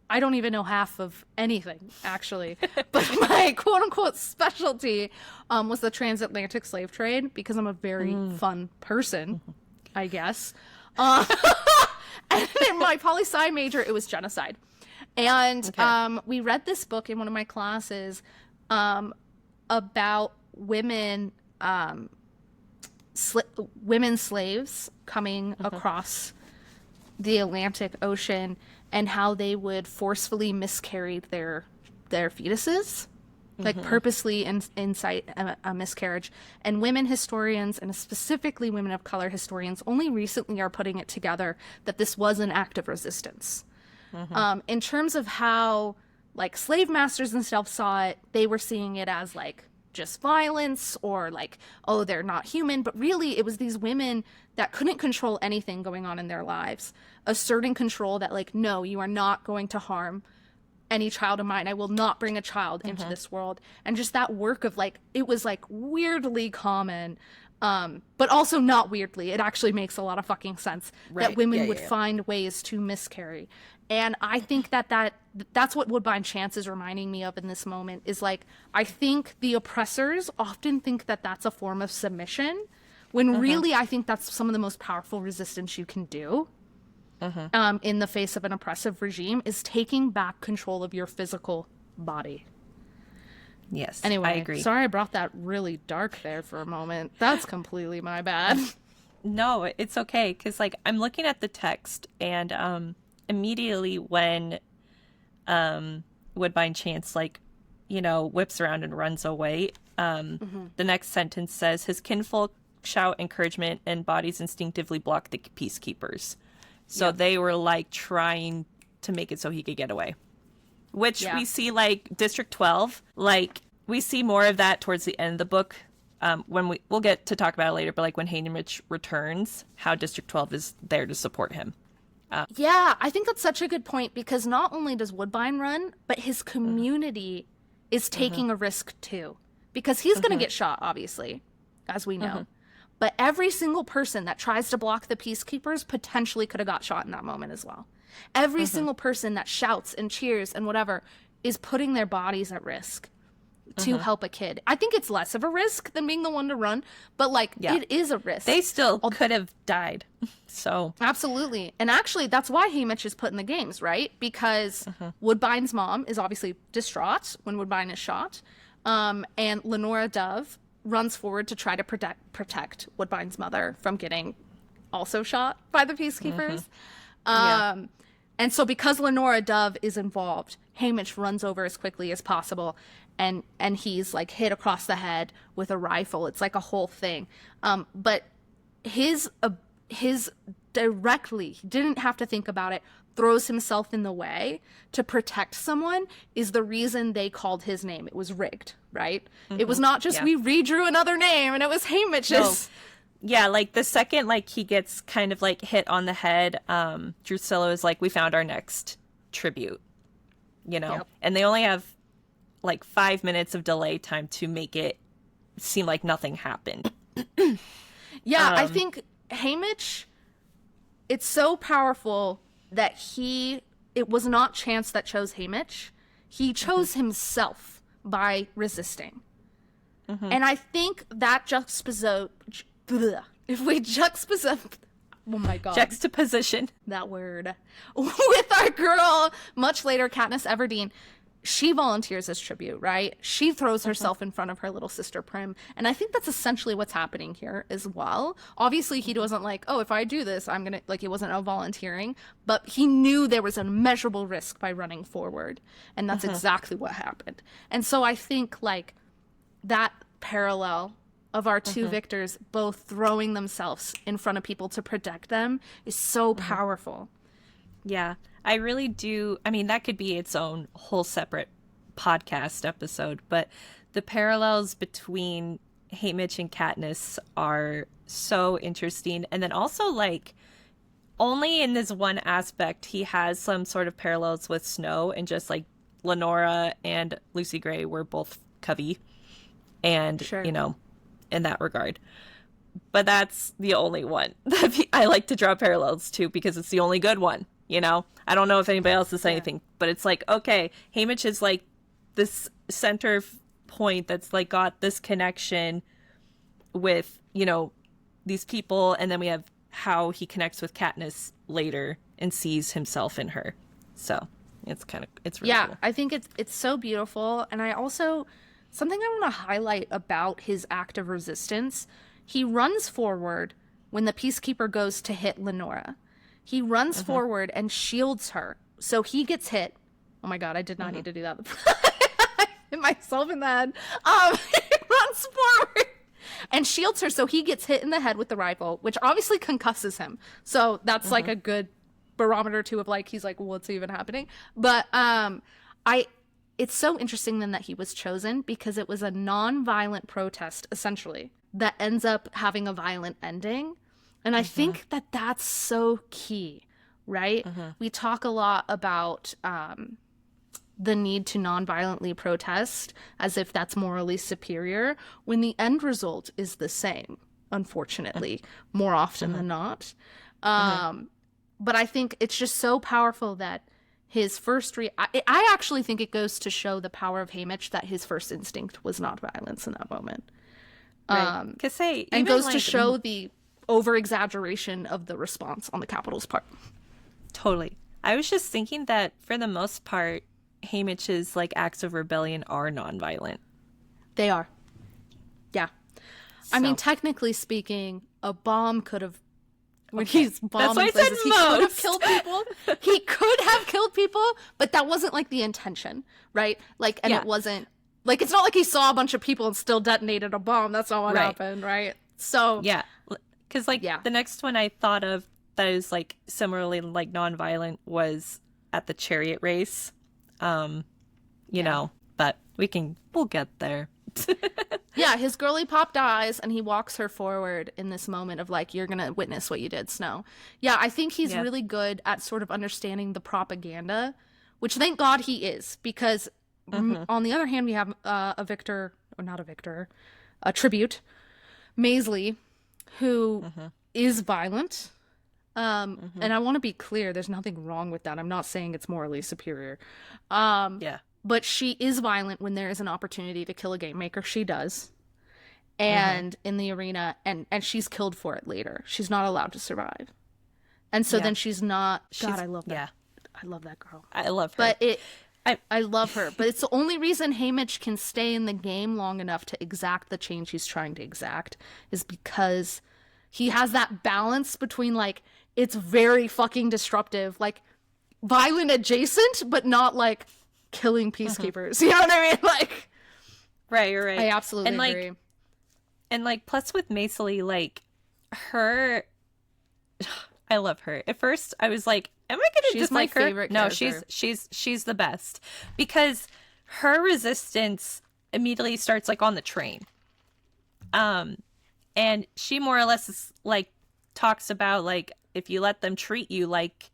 [SPEAKER 1] I don't even know half of anything, actually. But my quote-unquote specialty was the transatlantic slave trade, because I'm a very fun person, I guess. And in my poli-sci major, it was genocide. And we read this book in one of my classes about women slaves coming across the Atlantic Ocean, and how they would forcefully miscarry their fetuses, like purposely incite a miscarriage. And women historians, and specifically women of color historians, only recently are putting it together that this was an act of resistance. In terms of how like slave masters and stuff saw it, they were seeing it as like just violence, or like, oh, they're not human. But really, it was these women that couldn't control anything going on in their lives, asserting control that like, no, you are not going to harm any child of mine. I will not bring a child into this world. And just that work of like, it was like weirdly common, but also not weirdly. It actually makes a lot of fucking sense that women would find ways to miscarry. And I think that's what Woodbine Chance is reminding me of in this moment, is like, I think the oppressors often think that that's a form of submission, when really I think that's some of the most powerful resistance you can do in the face of an oppressive regime, is taking back control of your physical body.
[SPEAKER 2] Yes,
[SPEAKER 1] anyway,
[SPEAKER 2] I agree.
[SPEAKER 1] Sorry I brought that really dark there for a moment. That's completely my bad.
[SPEAKER 2] No, it's okay, because like I'm looking at the text, and immediately when Woodbine Chance whips around and runs away, the next sentence says, his kinfolk shout encouragement and bodies instinctively block the peacekeepers. So they were like trying to make it so he could get away, which we see like District 12, like we see more of that towards the end of the book. When we'll get to talk about it later, but like when Haymitch returns, how District 12 is there to support him.
[SPEAKER 1] Yeah, I think that's such a good point, because not only does Woodbine run, but his community is taking a risk too, because he's going to get shot, obviously, as we know. But every single person that tries to block the peacekeepers potentially could have got shot in that moment as well. Every single person that shouts and cheers and whatever is putting their bodies at risk to help a kid. I think it's less of a risk than being the one to run, but like it is a risk.
[SPEAKER 2] They still could have died. So
[SPEAKER 1] absolutely. And actually that's why Haymitch is put in the games, right? Because Woodbine's mom is obviously distraught when Woodbine is shot. And Lenora Dove runs forward to try to protect Woodbine's mother from getting also shot by the peacekeepers. And so because Lenora Dove is involved, Haymitch runs over as quickly as possible, and he's like hit across the head with a rifle. It's like a whole thing. But his directly, he didn't have to think about it, throws himself in the way to protect someone is the reason they called his name. It was rigged, right? It was not just we redrew another name and it was Haymitch's
[SPEAKER 2] Yeah, like the second like he gets kind of like hit on the head, Drusilla is like, we found our next tribute, you know?
[SPEAKER 1] Yep.
[SPEAKER 2] And they only have like 5 minutes of delay time to make it seem like nothing happened.
[SPEAKER 1] Yeah, I think Haymitch, it's so powerful that it was not chance that chose Haymitch. He chose himself by resisting. And I think that if we juxtapose, oh my god,
[SPEAKER 2] Juxtaposition.
[SPEAKER 1] that word, with our girl, much later, Katniss Everdeen, she volunteers as tribute, right? She throws herself in front of her little sister Prim. And I think that's essentially what's happening here as well. Obviously, he wasn't like, oh, if I do this, I'm going to, like, it wasn't a volunteering. But he knew there was a measurable risk by running forward. And that's exactly what happened. And so I think, like, that parallel of our two victors both throwing themselves in front of people to protect them is so powerful.
[SPEAKER 2] Yeah, I really do. I mean, that could be its own whole separate podcast episode, but the parallels between Haymitch and Katniss are so interesting. And then also, like, only in this one aspect, he has some sort of parallels with Snow, and just like Lenora and Lucy Gray were both Covey. And, you know, in that regard. But that's the only one that I like to draw parallels to because it's the only good one, you know? I don't know if anybody else says anything, but it's like, okay, Haymitch is like this center point that's like got this connection with, you know, these people, and then we have how he connects with Katniss later and sees himself in her. So it's really cool.
[SPEAKER 1] I think it's so beautiful. And I also... something I want to highlight about his act of resistance, he runs forward when the Peacekeeper goes to hit Lenora. He runs forward and shields her. So he gets hit. Oh my god, I did not need to do that. I hit myself in the head. He runs forward and shields her, so he gets hit in the head with the rifle, which obviously concusses him. So that's like a good barometer too of like, he's like, what's even happening? But it's so interesting then that he was chosen because it was a non-violent protest, essentially, that ends up having a violent ending. And I think that that's so key, right? We talk a lot about the need to non-violently protest as if that's morally superior, when the end result is the same, unfortunately, more often than not. But I think it's just so powerful that his first I actually think it goes to show the power of Haymitch that his first instinct was not violence in that moment.
[SPEAKER 2] Right.
[SPEAKER 1] And goes to show the over-exaggeration of the response on the Capitol's part.
[SPEAKER 2] Totally. I was just thinking that for the most part, Haymitch's like acts of rebellion are nonviolent.
[SPEAKER 1] They are. Yeah. So. I mean, technically speaking, a bomb could have... When he's bombing places, he could have killed people. He could have killed people, but that wasn't like the intention, right? Like, and it wasn't like, it's not like he saw a bunch of people and still detonated a bomb. That's not what happened, right? So
[SPEAKER 2] yeah, because like the next one I thought of that is like similarly like nonviolent was at the chariot race, you know. But we'll get there.
[SPEAKER 1] Yeah, his girly pop dies and he walks her forward in this moment of like, you're gonna witness what you did, Snow. Yeah, I think he's really good at sort of understanding the propaganda, which thank God he is, because on the other hand we have a tribute, Maisley, who is violent. And I want to be clear, there's nothing wrong with that. I'm not saying it's morally superior. But she is violent when there is an opportunity to kill a game maker. She does. And in the arena, and she's killed for it later. She's not allowed to survive. And so then she's not... God, I love that. Yeah. I love that girl.
[SPEAKER 2] I love her.
[SPEAKER 1] But I love her. But it's the only reason Haymitch can stay in the game long enough to exact the change he's trying to exact is because he has that balance between, like, it's very fucking disruptive, like, violent adjacent, but not, like... killing peacekeepers. You know what I mean? Like,
[SPEAKER 2] right.
[SPEAKER 1] I absolutely agree.
[SPEAKER 2] And like, plus with Maisley, like her, I love her. At first, I was like, "Am I going to dislike her?"
[SPEAKER 1] Favorite
[SPEAKER 2] no,
[SPEAKER 1] character.
[SPEAKER 2] she's the best because her resistance immediately starts like on the train, and And she more or less is, like, talks about, like, if you let them treat you like,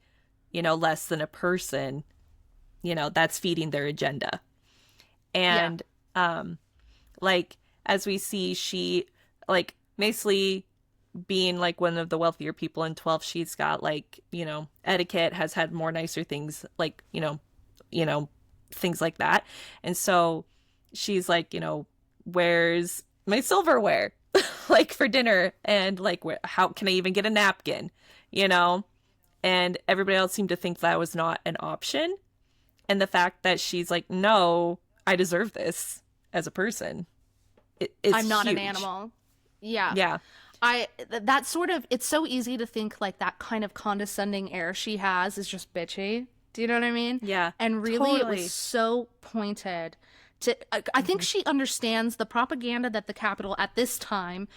[SPEAKER 2] less than a person, that's feeding their agenda. And, like, as we see, she, like, basically being, like, one of the wealthier people in 12, she's got, like, etiquette, has had more nicer things, like, things like that. And so she's like, where's my silverware? Like, for dinner, and like, how can I even get a napkin? And everybody else seemed to think that was not an option. And the fact that she's like, no, I deserve this as a person. I'm
[SPEAKER 1] not
[SPEAKER 2] huge.
[SPEAKER 1] an animal. Yeah.
[SPEAKER 2] Yeah.
[SPEAKER 1] That sort of, it's so easy to think like that kind of condescending air she has is just bitchy. Do you know what I mean?
[SPEAKER 2] Yeah.
[SPEAKER 1] And really,
[SPEAKER 2] totally.
[SPEAKER 1] It was so pointed to, I think she understands the propaganda that the Capitol at this time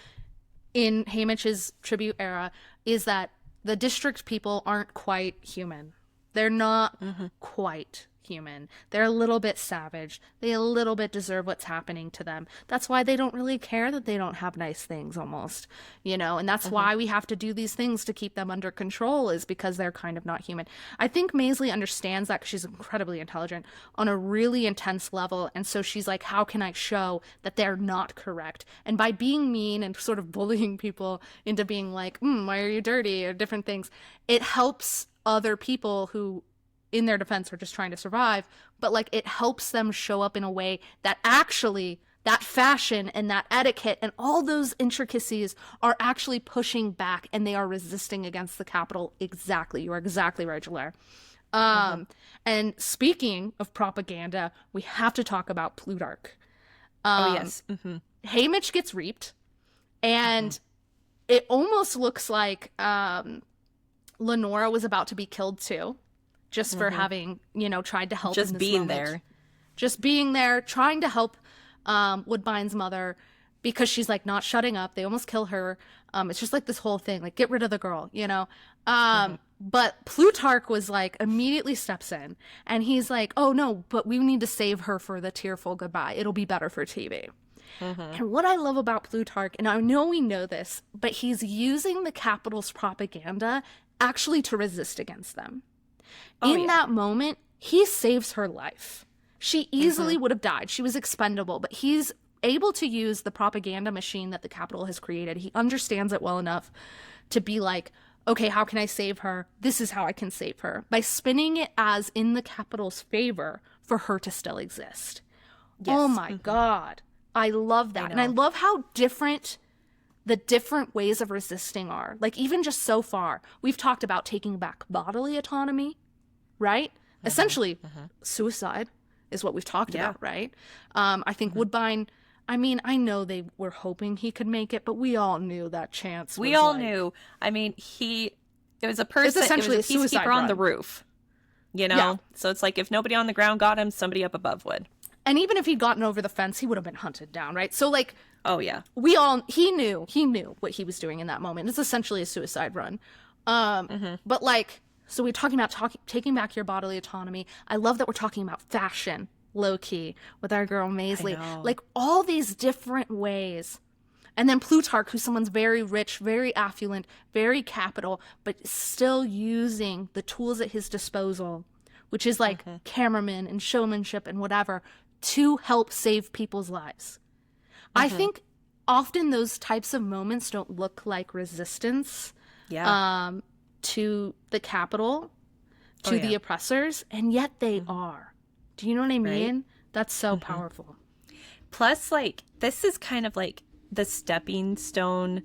[SPEAKER 1] in Haymitch's tribute era is that the district people aren't quite human. They're not quite human. They're a little bit savage. They a little bit deserve what's happening to them. That's why they don't really care that they don't have nice things, almost, and that's why we have to do these things to keep them under control, is because they're kind of not human. I think Maisley understands that because she's incredibly intelligent on a really intense level, and so she's like, how can I show that they're not correct? And by being mean and sort of bullying people into being like, why are you dirty, or different things, it helps other people who in their defense are just trying to survive, but like, it helps them show up in a way that actually that fashion and that etiquette and all those intricacies are actually pushing back, and they are resisting against the Capitol. Exactly. You are exactly right, Jalaire. And speaking of propaganda, we have to talk about Plutarch.
[SPEAKER 2] Oh, yes.
[SPEAKER 1] Haymitch gets reaped, and it almost looks like Lenora was about to be killed too, just for having, tried to help.
[SPEAKER 2] Just
[SPEAKER 1] in this
[SPEAKER 2] being
[SPEAKER 1] moment.
[SPEAKER 2] there.
[SPEAKER 1] Just being there, trying to help Woodbine's mother, because she's like not shutting up. They almost kill her. It's just like this whole thing, like, get rid of the girl, But Plutarch was like, immediately steps in, and he's like, oh no, but we need to save her for the tearful goodbye. It'll be better for TV. And what I love about Plutarch, and I know we know this, but he's using the Capitol's propaganda actually to resist against them. In that moment, he saves her life. She easily would have died. She was expendable, but he's able to use the propaganda machine that the Capitol has created. He understands it well enough to be like, okay, how can I save her? This is how I can save her. By spinning it as in the Capitol's favor for her to still exist. Yes. Oh my God. I love that. And I love how different the different ways of resisting are. Like, even just so far, we've talked about taking back bodily autonomy, right? Essentially, suicide is what we've talked about, right? I think Woodbine, I mean, I know they were hoping he could make it, but we all knew that chance.
[SPEAKER 2] We all knew. I mean, it was a person,
[SPEAKER 1] it's essentially
[SPEAKER 2] it was a peacekeeper on the roof,
[SPEAKER 1] Yeah.
[SPEAKER 2] So it's like, if nobody on the ground got him, somebody up above would.
[SPEAKER 1] And even if he'd gotten over the fence, he would have been hunted down, right? So, like,
[SPEAKER 2] oh yeah,
[SPEAKER 1] he knew what he was doing in that moment. It's essentially a suicide run. But like, so we're talking about taking back your bodily autonomy. I love that we're talking about fashion, low key, with our girl Maisley. Like, all these different ways. And then Plutarch, who's someone's very rich, very affluent, very capital, but still using the tools at his disposal, which is like cameraman and showmanship and whatever, to help save people's lives. I think often those types of moments don't look like resistance to the Capitol, to the oppressors, and yet they are. Do you know what I mean? Right? That's so powerful.
[SPEAKER 2] Plus, like, this is kind of like the stepping stone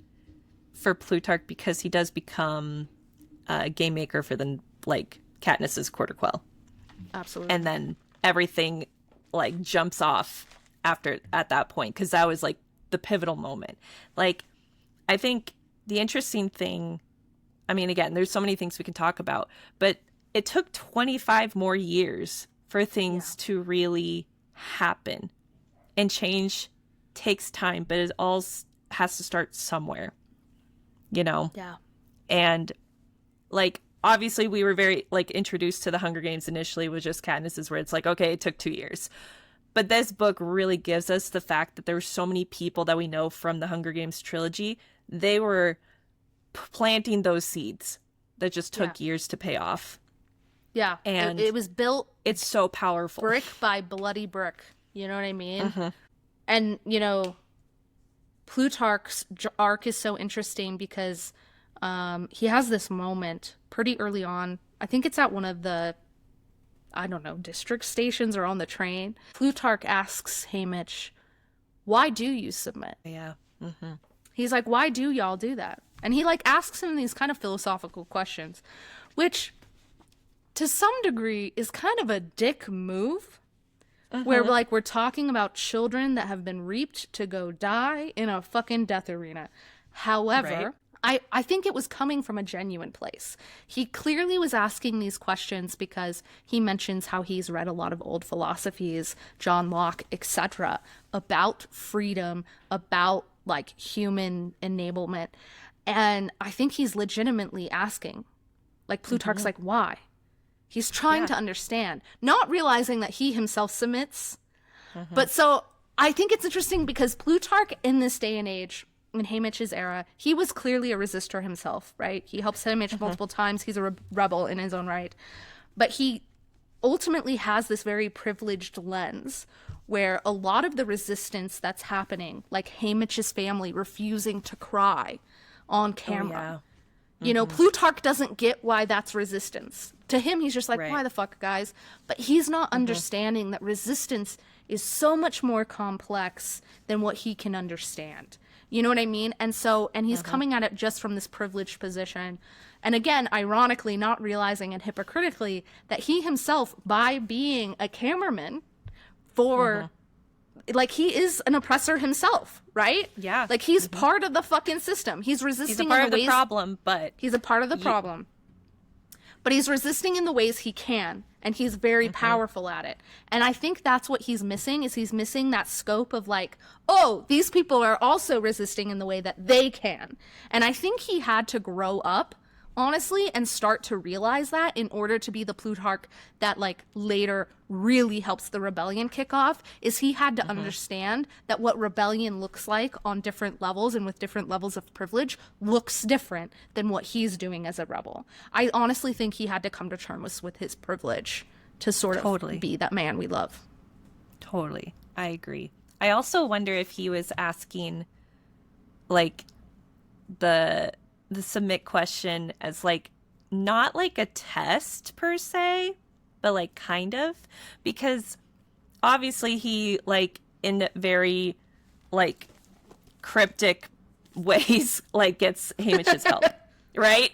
[SPEAKER 2] for Plutarch, because he does become a game maker for Katniss's Quarter Quell.
[SPEAKER 1] Absolutely.
[SPEAKER 2] And then everything like jumps off at that point, because that was like the pivotal moment. Like, I think the interesting thing, I mean, again, there's so many things we can talk about, but it took 25 more years for things to really happen, and change takes time, but it all has to start somewhere, Yeah. And like, obviously we were very like introduced to the Hunger Games initially with just Katniss's, where it's like, okay, it took 2 years. But this book really gives us the fact that there were so many people that we know from the Hunger Games trilogy. They were planting those seeds that just took years to pay off.
[SPEAKER 1] Yeah.
[SPEAKER 2] And
[SPEAKER 1] it was built.
[SPEAKER 2] It's so powerful.
[SPEAKER 1] Brick by bloody brick. You know what I mean? And, you know, Plutarch's arc is so interesting because he has this moment pretty early on. I think it's at one of the, I don't know, district stations or on the train. Plutarch asks Haymitch, why do you submit?
[SPEAKER 2] Yeah.
[SPEAKER 1] He's like, why do y'all do that? And he like asks him these kind of philosophical questions, which to some degree is kind of a dick move. Where, like, we're talking about children that have been reaped to go die in a fucking death arena. However, I think it was coming from a genuine place. He clearly was asking these questions because he mentions how he's read a lot of old philosophies, John Locke, etc., about freedom, about, like, human enablement. And I think he's legitimately asking. Like, Plutarch's like, why? He's trying to understand, not realizing that he himself submits. But so I think it's interesting because Plutarch in this day and age, in Haymitch's era, he was clearly a resistor himself, right? He helps Haymitch multiple times. He's a rebel in his own right. But he ultimately has this very privileged lens where a lot of the resistance that's happening, like Haymitch's family refusing to cry on camera. You know, Plutarch doesn't get why that's resistance. To him, he's just like, why the fuck, guys? But he's not understanding that resistance is so much more complex than what he can understand. You know what I mean? And so, and he's coming at it just from this privileged position. And again, ironically, not realizing and hypocritically that he himself, by being a cameraman for... Like, he is an oppressor himself, right?
[SPEAKER 2] Yeah.
[SPEAKER 1] Like, he's part of the fucking system. He's resisting
[SPEAKER 2] He's a part
[SPEAKER 1] in
[SPEAKER 2] of
[SPEAKER 1] the
[SPEAKER 2] the
[SPEAKER 1] ways...
[SPEAKER 2] problem, but...
[SPEAKER 1] He's a part of the problem. But he's resisting in the ways he can, and he's very powerful at it. And I think that's what he's missing, is he's missing that scope of, like, oh, these people are also resisting in the way that they can. And I think he had to grow up, honestly, and start to realize that in order to be the Plutarch that, like, later really helps the rebellion kick off, is he had to understand that what rebellion looks like on different levels and with different levels of privilege looks different than what he's doing as a rebel. I honestly think he had to come to terms with his privilege to sort of be that man we love.
[SPEAKER 2] Totally. I agree. I also wonder if he was asking, like, the submit question as, like, not like a test per se, but like kind of, because obviously he, like, in very, like, cryptic ways, like, gets Haymitch's help, right?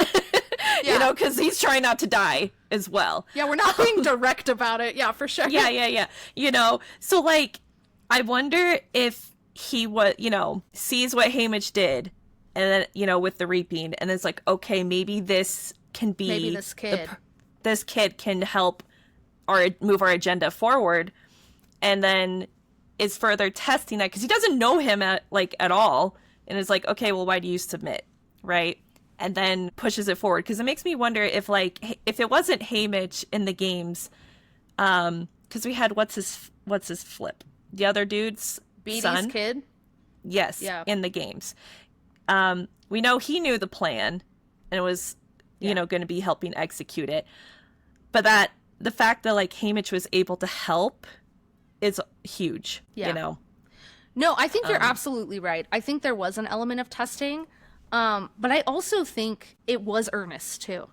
[SPEAKER 2] You know, because he's trying not to die as well.
[SPEAKER 1] Yeah, we're not being direct about it. Yeah, for sure.
[SPEAKER 2] Yeah. You know, so, like, I wonder if he you know, sees what Haymitch did, and then, you know, with the reaping, and it's like, okay, maybe this can be...
[SPEAKER 1] Maybe this kid.
[SPEAKER 2] This kid can help move our agenda forward, and then is further testing that, because he doesn't know him at all, and is like, okay, well, why do you submit, right? And then pushes it forward, because it makes me wonder if, like, if it wasn't Haymitch in the games, because we had, what's his flip? The other dude's
[SPEAKER 1] Beatty's
[SPEAKER 2] son?
[SPEAKER 1] kid?
[SPEAKER 2] Yes, in the games. We know he knew the plan and was, you know, going to be helping execute it. But that the fact that, like, Haymitch was able to help is huge, you know?
[SPEAKER 1] No, I think you're absolutely right. I think there was an element of testing, but I also think it was earnest, too.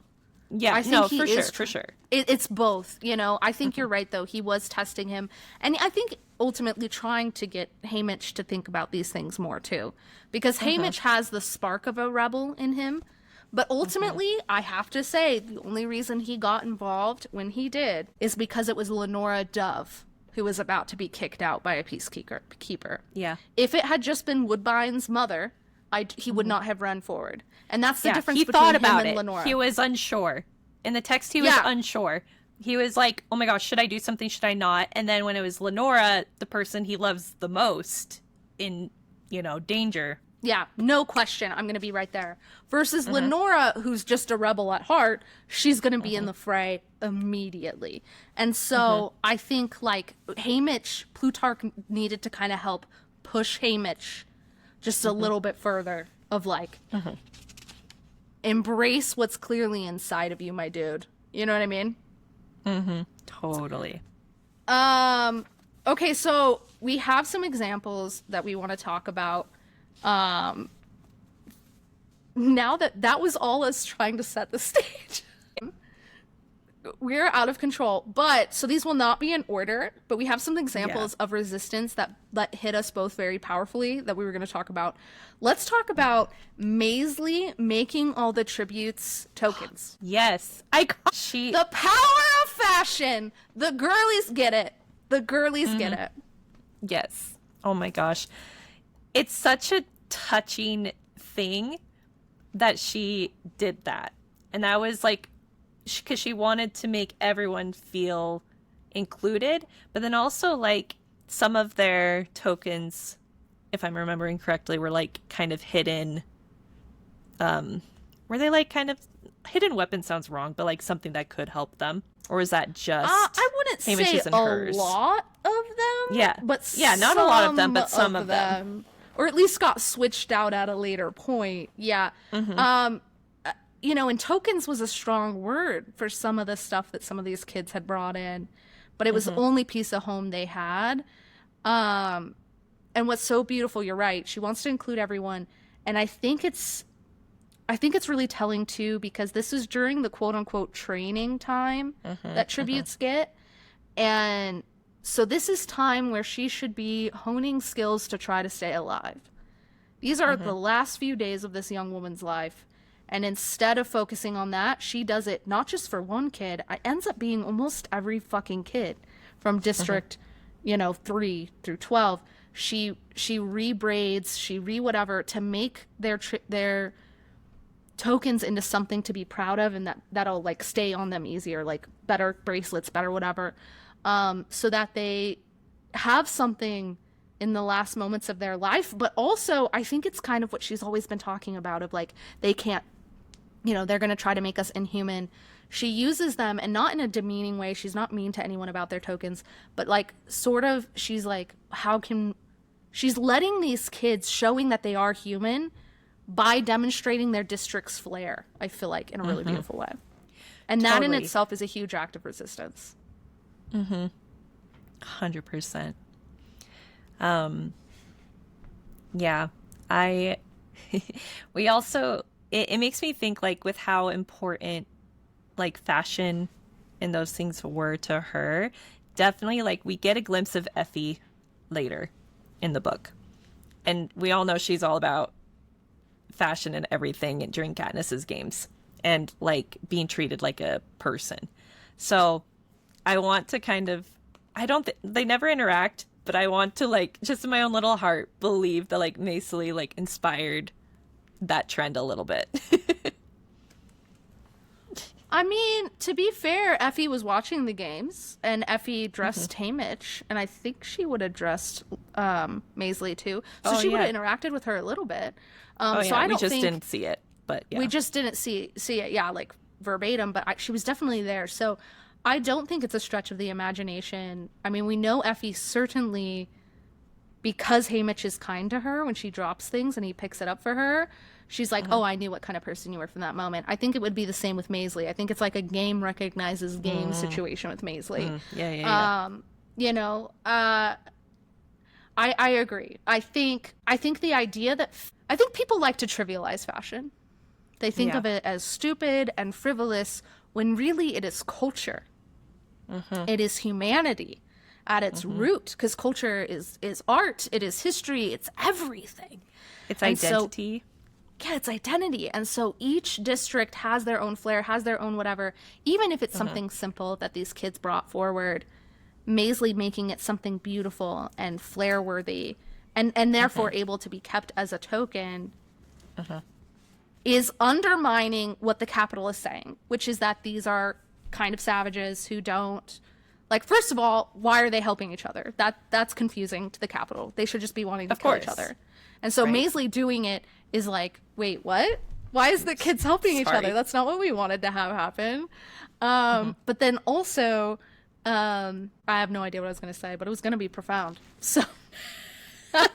[SPEAKER 2] Yeah,
[SPEAKER 1] I think
[SPEAKER 2] for sure.
[SPEAKER 1] It's both, you know. I think you're right, though. He was testing him. And I think ultimately trying to get Haymitch to think about these things more, too. Because Haymitch has the spark of a rebel in him. But ultimately, I have to say, the only reason he got involved when he did is because it was Lenora Dove who was about to be kicked out by a peacekeeper. Yeah. If it had just been Woodbine's mother, he would not have run forward. And that's the difference between him and Lenora.
[SPEAKER 2] He was unsure. In the text, he was unsure. He was like, oh my gosh, should I do something? Should I not? And then when it was Lenora, the person he loves the most, in, you know, danger,
[SPEAKER 1] Yeah, no question. I'm going to be right there. Versus Lenora, who's just a rebel at heart, she's going to be in the fray immediately. And so I think, like, Plutarch needed to kind of help push Haymitch just a little bit further of, like, embrace what's clearly inside of you, my dude. You know what I mean?
[SPEAKER 2] Totally.
[SPEAKER 1] Okay, so we have some examples that we want to talk about. Now that was all us trying to set the stage. We're out of control, so these will not be in order, but we have some examples of resistance that hit us both very powerfully that we were going to talk about. Let's talk about Maisley making all the tributes tokens.
[SPEAKER 2] Yes.
[SPEAKER 1] The power of fashion. The girlies get it. Get it.
[SPEAKER 2] Yes. Oh my gosh. It's such a touching thing that she did that. And that was like, because she wanted to make everyone feel included, but then also like some of their tokens, if I'm remembering correctly, were like kind of hidden. Were they like kind of hidden weapon sounds wrong, but like something that could help them? Or is that just
[SPEAKER 1] I wouldn't say a lot of them.
[SPEAKER 2] Yeah.
[SPEAKER 1] But
[SPEAKER 2] not a lot of them, but some of them.
[SPEAKER 1] Or at least got switched out at a later point. Yeah. You know, and tokens was a strong word for some of the stuff that some of these kids had brought in, but it was the only piece of home they had. And what's so beautiful, you're right, she wants to include everyone. And I think it's really telling too, because this is during the quote unquote training time that tributes get. And so this is time where she should be honing skills to try to stay alive. These are the last few days of this young woman's life. And instead of focusing on that, she does it not just for one kid. It ends up being almost every fucking kid from district, 3 through 12. She rebraids, whatever to make their tokens into something to be proud of, and that'll like stay on them easier, like better bracelets, better whatever, so that they have something in the last moments of their life. But also I think it's kind of what she's always been talking about of like, they can't, they're going to try to make us inhuman. She uses them, and not in a demeaning way. She's not mean to anyone about their tokens, but like sort of, she's like, she's letting these kids, showing that they are human by demonstrating their district's flair, I feel like, in a really beautiful way. And that in itself is a huge act of resistance.
[SPEAKER 2] 100%. Yeah, we also, it makes me think like with how important like fashion and those things were to her. Definitely like we get a glimpse of Effie later in the book. And we all know she's all about fashion and everything during Katniss's games and like being treated like a person. So I want to kind of, they never interact, but I want to like just in my own little heart believe that like Maisley like inspired that trend a little bit.
[SPEAKER 1] I mean, to be fair, Effie was watching the games, and Effie dressed Haymitch, and I think she would have dressed Maisley too. So she would have interacted with her a little bit. So I don't think
[SPEAKER 2] didn't see it, but yeah.
[SPEAKER 1] We just didn't see it, yeah, like verbatim, but she was definitely there. So I don't think it's a stretch of the imagination. I mean, we know Effie certainly, because Haymitch is kind to her when she drops things and he picks it up for her, she's like, oh, I knew what kind of person you were from that moment. I think it would be the same with Maisley. I think it's like a game recognizes game situation with Maisley. I agree. I think the idea that I think people like to trivialize fashion. They think of it as stupid and frivolous when really it is culture. It is humanity at its root, because culture is art, it is history, it's everything.
[SPEAKER 2] It's identity.
[SPEAKER 1] It's identity. And so each district has their own flair, has their own whatever, even if it's something simple that these kids brought forward. Maisley making it something beautiful and flair worthy and therefore able to be kept as a token is undermining what the capital is saying, which is that these are kind of savages who don't Like, first of all, why are they helping each other? That's confusing to the Capitol. They should just be wanting to kill each other. And so Maisley doing it is like, wait, what? Why is the kids helping each other? That's not what we wanted to have happen. But then also, I have no idea what I was going to say, but it was going to be profound. So,
[SPEAKER 2] oh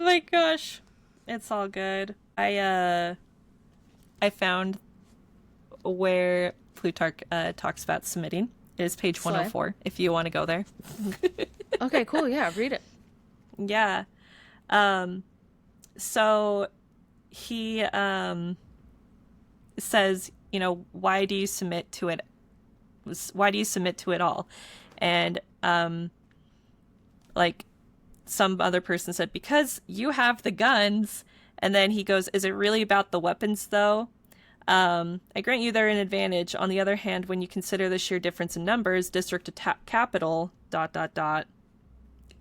[SPEAKER 2] my gosh, it's all good. I found where Plutarch talks about submitting. It is page 104, if you want to go there.
[SPEAKER 1] Okay, cool. Yeah, read it.
[SPEAKER 2] Yeah. So he says, you know, why do you submit to it? Why do you submit to it all? And like some other person said, because you have the guns. And then he goes, is it really about the weapons though? I grant you they're an advantage. On the other hand, when you consider the sheer difference in numbers, district to capital, ... and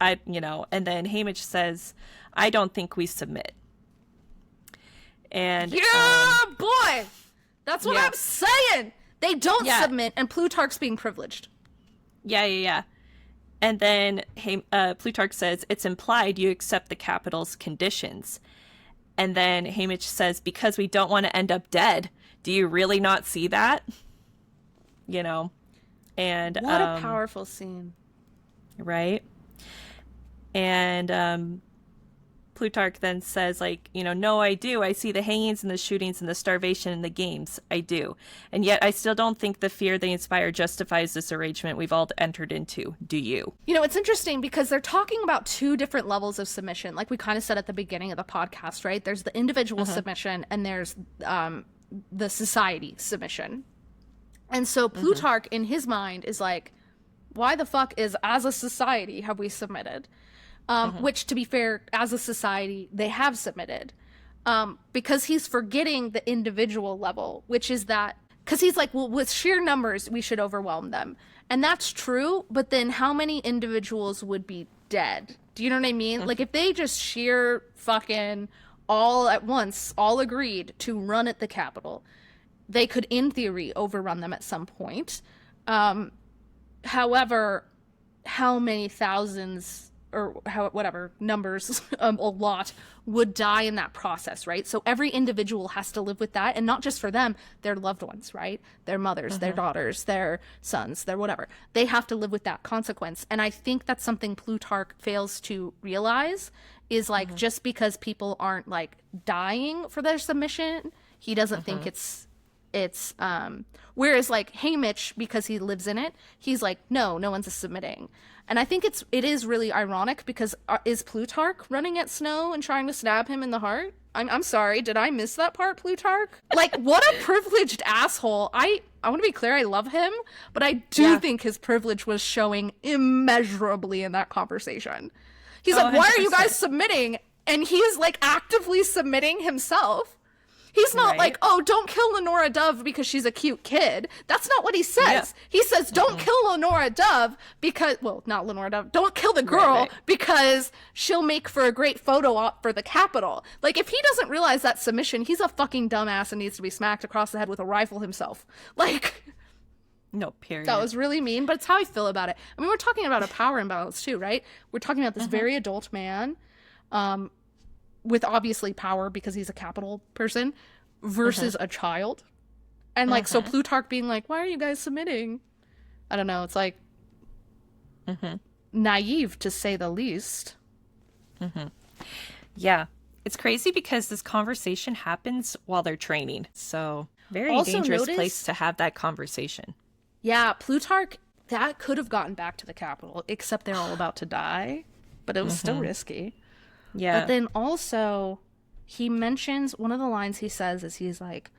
[SPEAKER 2] then Haymitch says, I don't think we submit. And
[SPEAKER 1] boy, that's what I'm saying. They don't submit, and Plutarch's being privileged.
[SPEAKER 2] Yeah. And then Plutarch says, it's implied you accept the capital's conditions. And then Haymitch says, because we don't want to end up dead. Do you really not see that? You know? And
[SPEAKER 1] what a powerful scene.
[SPEAKER 2] Right? And Plutarch then says, like, you know, no, I do. I see the hangings and the shootings and the starvation and the games. I do. And yet I still don't think the fear they inspire justifies this arrangement we've all entered into. Do you?
[SPEAKER 1] You know, it's interesting because they're talking about two different levels of submission. Like we kind of said at the beginning of the podcast, right? There's the individual submission and there's the society submission. And so Plutarch in his mind is like, why the fuck is as a society have we submitted? Which, to be fair, as a society, they have submitted. Because he's forgetting the individual level, which is that, because he's like, well, with sheer numbers, we should overwhelm them. And that's true, but then how many individuals would be dead? Do you know what I mean? Like, if they just sheer fucking all at once, all agreed to run at the Capitol, they could, in theory, overrun them at some point. However, how many thousands or whatever numbers, a lot, would die in that process, right? So every individual has to live with that, and not just for them, their loved ones, right? Their mothers, their daughters, their sons, their whatever. They have to live with that consequence. And I think that's something Plutarch fails to realize, is like, just because people aren't like dying for their submission, he doesn't think it's whereas like Haymitch, because he lives in it, he's like, no one's submitting. And I think it is really ironic because is Plutarch running at Snow and trying to stab him in the heart? I'm sorry, did I miss that part, Plutarch? Like, what a privileged asshole. I want to be clear, I love him, but I do think his privilege was showing immeasurably in that conversation. He's like, 100%. Why are you guys submitting? And he's like actively submitting himself. He's not like, oh, don't kill Lenora Dove because she's a cute kid. That's not what he says. Yeah. He says, don't kill Lenora Dove because, well, not Lenora Dove. Don't kill the girl because she'll make for a great photo op for the Capitol. Like, if he doesn't realize that submission, he's a fucking dumbass and needs to be smacked across the head with a rifle himself. Like,
[SPEAKER 2] no, period.
[SPEAKER 1] That was really mean, but it's how I feel about it. I mean, we're talking about a power imbalance too, right? We're talking about this very adult man, with obviously power because he's a capital person versus a child. And like, so Plutarch being like, why are you guys submitting? I don't know. It's like naive to say the least.
[SPEAKER 2] Yeah. It's crazy because this conversation happens while they're training. So very
[SPEAKER 1] also
[SPEAKER 2] dangerous place to have that conversation.
[SPEAKER 1] Yeah. Plutarch, that could have gotten back to the Capitol, except they're all about to die, but it was still risky.
[SPEAKER 2] Yeah.
[SPEAKER 1] But then also, he mentions, one of the lines he says is, he's like,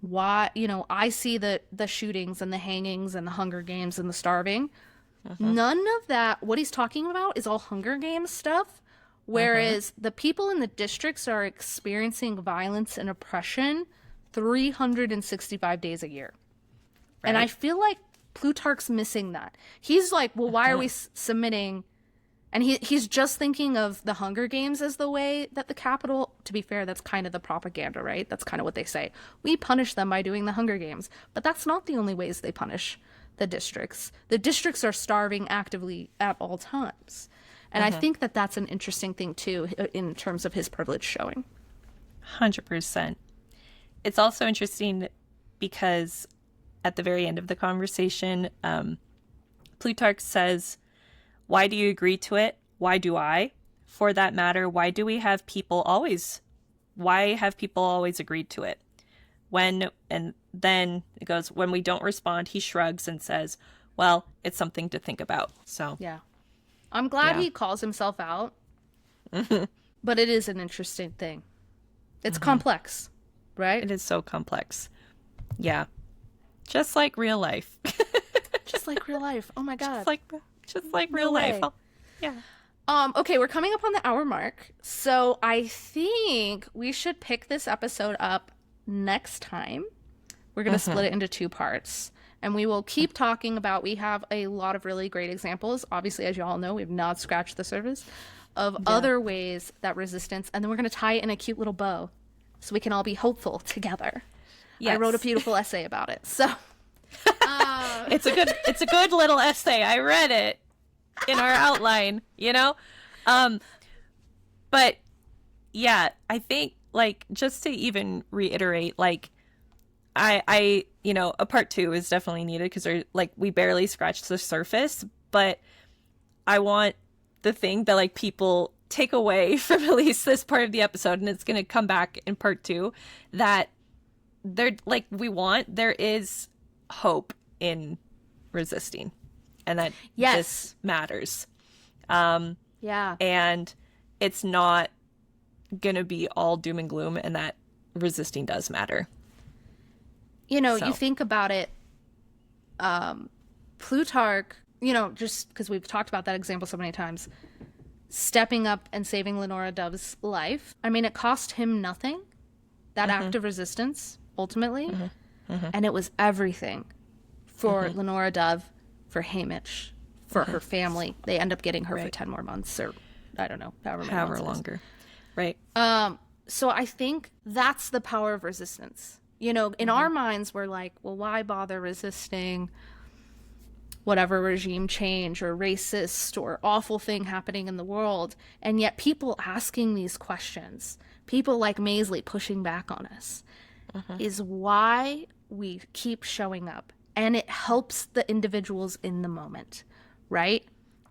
[SPEAKER 1] why, you know, I see the shootings and the hangings and the Hunger Games and the starving. None of that, what he's talking about is all Hunger Games stuff, whereas the people in the districts are experiencing violence and oppression 365 days a year. Right. And I feel like Plutarch's missing that. He's like, well, why are we submitting? And he's just thinking of the Hunger Games as the way that the Capitol, to be fair, that's kind of the propaganda, right? That's kind of what they say. We punish them by doing the Hunger Games. But that's not the only ways they punish the districts. The districts are starving actively at all times. And I think that that's an interesting thing, too, in terms of his privilege showing.
[SPEAKER 2] 100%. It's also interesting because at the very end of the conversation, Plutarch says, why do you agree to it? Why do I? For that matter, why have people always agreed to it? And then it goes, when we don't respond, he shrugs and says, well, it's something to think about. So
[SPEAKER 1] yeah. I'm glad he calls himself out, but it is an interesting thing. It's complex, right?
[SPEAKER 2] It is so complex. Yeah. Just like real life.
[SPEAKER 1] Just like real life. Oh my God.
[SPEAKER 2] Just like real life. Yeah.
[SPEAKER 1] Okay, we're coming up on the hour mark. So I think we should pick this episode up next time. We're going to split it into 2 parts. And we will keep talking about, we have a lot of really great examples. Obviously, as you all know, we've not scratched the surface of other ways that resistance, and then we're going to tie it in a cute little bow so we can all be hopeful together. Yes. I wrote a beautiful essay about it. So
[SPEAKER 2] it's a good little essay. I read it in our outline, you know? But yeah, I think like just to even reiterate, like I a part 2 is definitely needed because we barely scratched the surface, but I want the thing that like people take away from at least this part of the episode, and it's going to come back in part 2, that there is hope in resisting, and that this matters. And it's not going to be all doom and gloom, and that resisting does matter.
[SPEAKER 1] You think about it, Plutarch, just because we've talked about that example so many times, stepping up and saving Lenora Dove's life. I mean, it cost him nothing, that act of resistance, ultimately. And it was everything for Lenora Dove, for Hamish, for her family. They end up getting her for 10 more months, or I don't know, however
[SPEAKER 2] longer. Right.
[SPEAKER 1] So I think that's the power of resistance. In our minds, we're like, well, why bother resisting whatever regime change or racist or awful thing happening in the world? And yet people asking these questions, people like Maisley pushing back on us, is why we keep showing up. And it helps the individuals in the moment, right?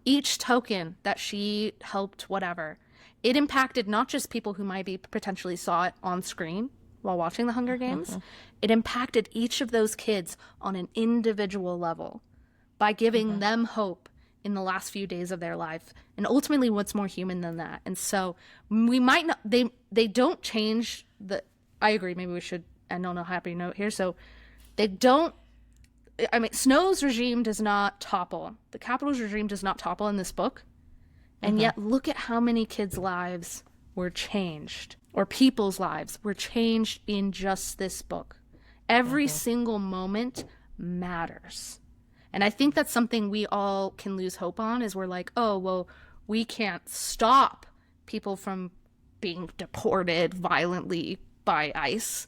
[SPEAKER 1] Each token that she helped, whatever, it impacted not just people who might be potentially saw it on screen while watching the Hunger Games. It impacted each of those kids on an individual level by giving them hope in the last few days of their life. And ultimately, what's more human than that? And so we might not, they don't change I agree, maybe we should end on a happy note here. So they don't, Snow's regime does not topple. The Capitol's regime does not topple in this book. And yet look at how many kids' lives were changed, or people's lives were changed in just this book. Every single moment matters. And I think that's something we all can lose hope on, is we're like, oh, well, we can't stop people from being deported violently by ICE.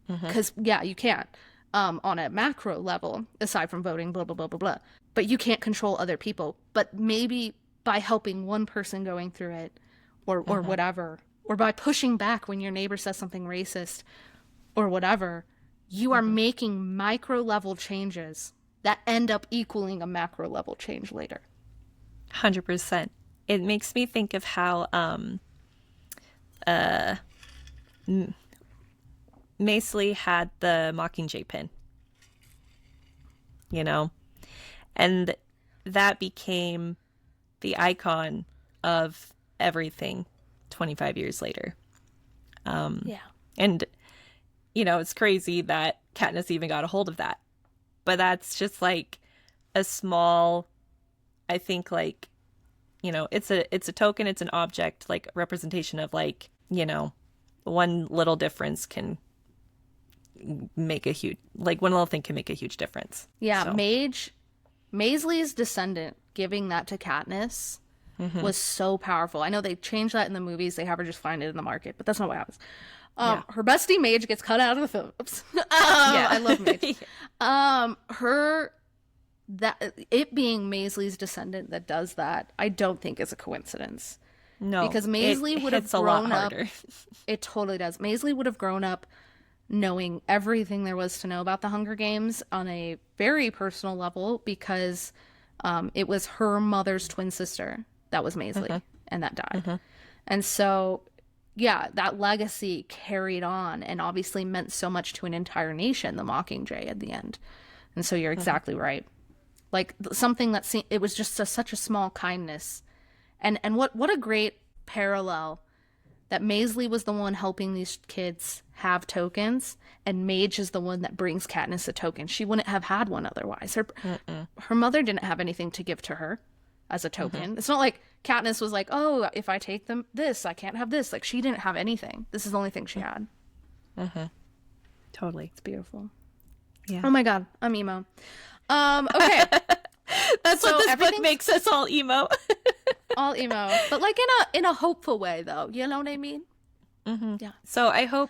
[SPEAKER 1] Because, you can't on a macro level, aside from voting, blah, blah, blah, blah, blah. But you can't control other people. But maybe by helping one person going through it, or whatever, or by pushing back when your neighbor says something racist or whatever, you are making micro level changes that end up equaling a macro level change later.
[SPEAKER 2] 100%. It makes me think of how Maisley had the Mockingjay pin, and that became the icon of everything 25 years later. And, it's crazy that Katniss even got a hold of that. But that's just like a small, I think, like, it's a token, it's an object, like representation of, like, one little difference can make a huge, like, one little thing can make a huge difference.
[SPEAKER 1] Yeah, so. Maisley's descendant giving that to Katniss was so powerful. I know they changed that in the movies. They have her just find it in the market, but that's not what happens. Her bestie Mage gets cut out of the films. I love Mage. that it being Maisley's descendant that does that, I don't think is a coincidence.
[SPEAKER 2] No,
[SPEAKER 1] because Maisley would have grown up. It totally does. Maisley would have grown up knowing everything there was to know about the Hunger Games on a very personal level, because it was her mother's twin sister that was Maisley and that died. And so, yeah, that legacy carried on and obviously meant so much to an entire nation, the Mockingjay at the end. And so you're exactly right. Like something that it was just such a small kindness. And what a great parallel that Maisley was the one helping these kids have tokens, and Mage is the one that brings Katniss a token. She wouldn't have had one otherwise. Her mother didn't have anything to give to her as a token. It's not like Katniss was like, oh, if I take them this, I can't have this. Like, she didn't have anything. This is the only thing she had.
[SPEAKER 2] Totally.
[SPEAKER 1] It's beautiful.
[SPEAKER 2] Yeah.
[SPEAKER 1] Oh my God, I'm emo. Okay.
[SPEAKER 2] That's so what this book makes us all emo.
[SPEAKER 1] All emo, but like in a hopeful way, though. You know what I mean? Yeah.
[SPEAKER 2] So I hope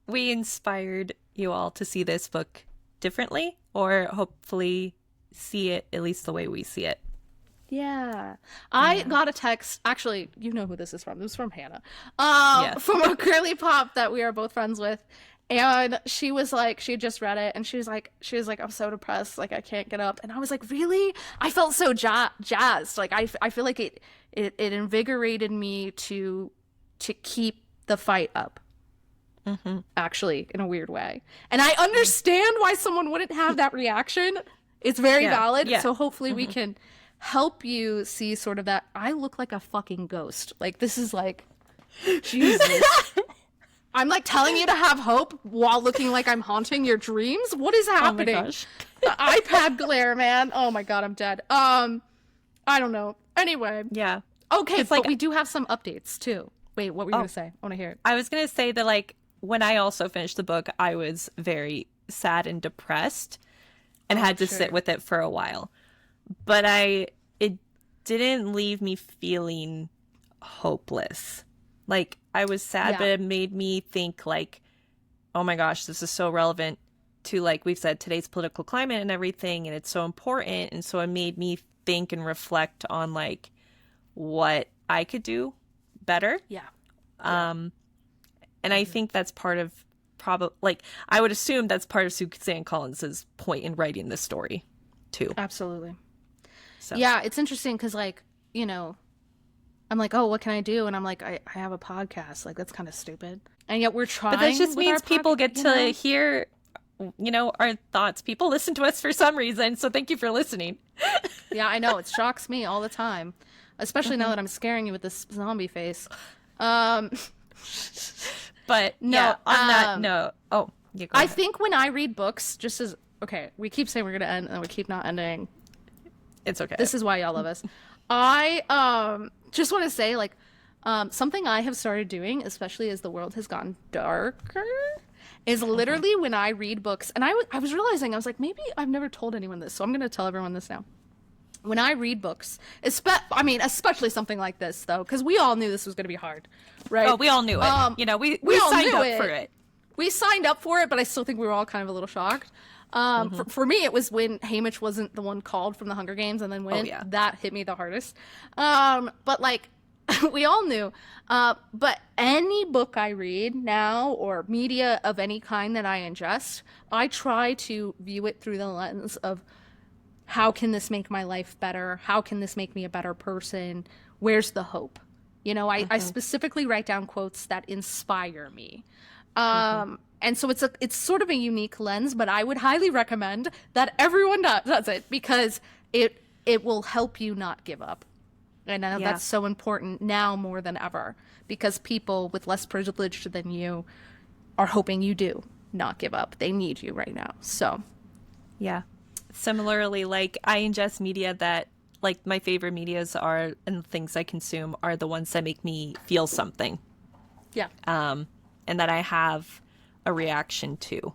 [SPEAKER 2] we inspired you all to see this book differently, or hopefully see it at least the way we see it.
[SPEAKER 1] Yeah. I got a text. Actually, you know who this is from. This is from Hannah. From a girly pop that we are both friends with. And she was like, she had just read it, and she was like, I'm so depressed, like I can't get up. And I was like, really? I felt so jazzed. Like I feel like it invigorated me to keep the fight up. Actually, in a weird way. And I understand why someone wouldn't have that reaction. It's very valid. Yeah. So hopefully we can help you see sort of that. I look like a fucking ghost. Like, this is like, Jesus. I'm like telling you to have hope while looking like I'm haunting your dreams. What is happening?
[SPEAKER 2] Oh my gosh.
[SPEAKER 1] The iPad glare, man. Oh my God, I'm dead. I don't know. Anyway.
[SPEAKER 2] Yeah.
[SPEAKER 1] Okay, it's but we do have some updates too. Wait, what were you gonna say? I want to hear it.
[SPEAKER 2] I was gonna say that, like, when I also finished the book, I was very sad and depressed and had to sit with it for a while. But it didn't leave me feeling hopeless. Like, I was sad, but it made me think, like, oh my gosh, this is so relevant to, like we've said, today's political climate and everything, and it's so important. And so it made me think and reflect on, like, what I could do better.
[SPEAKER 1] Yeah.
[SPEAKER 2] And I think that's part of I would assume that's part of Suzanne Collins's point in writing this story too.
[SPEAKER 1] Absolutely.
[SPEAKER 2] So.
[SPEAKER 1] Yeah, it's interesting because, like, you know, I'm like, oh, what can I do? And I'm like, I have a podcast. Like, that's kind of stupid. And yet we're trying.
[SPEAKER 2] But that just means people get to hear, you know, our thoughts. People listen to us for some reason. So thank you for listening.
[SPEAKER 1] Yeah, I know. It shocks me all the time. Especially now that I'm scaring you with this zombie face.
[SPEAKER 2] But no, yeah, on that note,
[SPEAKER 1] I think when I read books, just as, okay, we keep saying we're going to end and we keep not ending.
[SPEAKER 2] It's okay.
[SPEAKER 1] This is why y'all love us. I just want to say, like, something I have started doing, especially as the world has gotten darker, is literally when I read books, and I was realizing, I was like, maybe I've never told anyone this, so I'm going to tell everyone this now. When I read books, especially something like this, though, because we all knew this was going to be hard, right?
[SPEAKER 2] Oh, we all knew it. You know, we
[SPEAKER 1] all
[SPEAKER 2] signed up
[SPEAKER 1] for it. We signed up for it, but I still think we were all kind of a little shocked. For me, it was when Haymitch wasn't the one called from the Hunger Games, and then when that hit me the hardest. But, like, we all knew. But any book I read now, or media of any kind that I ingest, I try to view it through the lens of, how can this make my life better? How can this make me a better person? Where's the hope? You know, I specifically write down quotes that inspire me. And so it's sort of a unique lens, but I would highly recommend that everyone does it, because it will help you not give up. And I know that's so important now more than ever, because people with less privilege than you are hoping you do not give up. They need you right now. So,
[SPEAKER 2] yeah. Similarly, like, I ingest media that, like, my favorite medias are, and things I consume are the ones that make me feel something.
[SPEAKER 1] Yeah.
[SPEAKER 2] And that I have a reaction to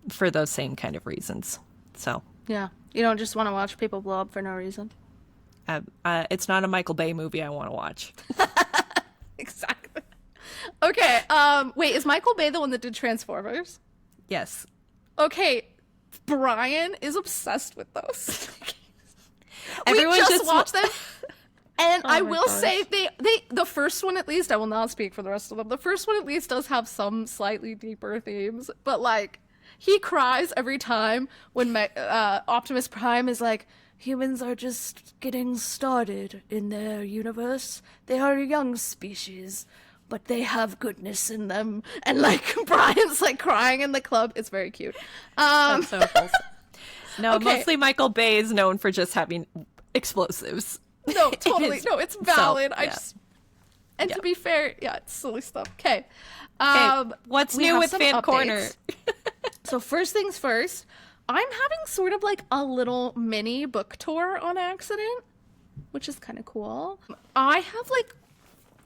[SPEAKER 2] for those same kind of reasons. So.
[SPEAKER 1] Yeah. You don't just want to watch people blow up for no reason.
[SPEAKER 2] It's not a Michael Bay movie I want to watch.
[SPEAKER 1] Exactly. Okay. Wait, is Michael Bay the one that did Transformers?
[SPEAKER 2] Yes.
[SPEAKER 1] Okay. Brian is obsessed with those.
[SPEAKER 2] Everyone
[SPEAKER 1] just watched them. And
[SPEAKER 2] Oh
[SPEAKER 1] I
[SPEAKER 2] my
[SPEAKER 1] will
[SPEAKER 2] gosh.
[SPEAKER 1] say the first one at least, I will not speak for the rest of them. The first one at least does have some slightly deeper themes, but like he cries every time when Optimus Prime is like, humans are just getting started in their universe. They are a young species, but they have goodness in them. And like Brian's like crying in the club. It's very cute.
[SPEAKER 2] That's so wholesome. No,
[SPEAKER 1] Okay.
[SPEAKER 2] mostly Michael Bay is known for just having explosives.
[SPEAKER 1] No, totally. No, it's valid.
[SPEAKER 2] yeah.
[SPEAKER 1] To be fair, yeah, it's silly stuff. Okay.
[SPEAKER 2] Okay, what's
[SPEAKER 1] we
[SPEAKER 2] new
[SPEAKER 1] have
[SPEAKER 2] with
[SPEAKER 1] some
[SPEAKER 2] FanCorner?
[SPEAKER 1] updates. So first things first, I'm having sort of like a little mini book tour on accident, which is kind of cool. I have like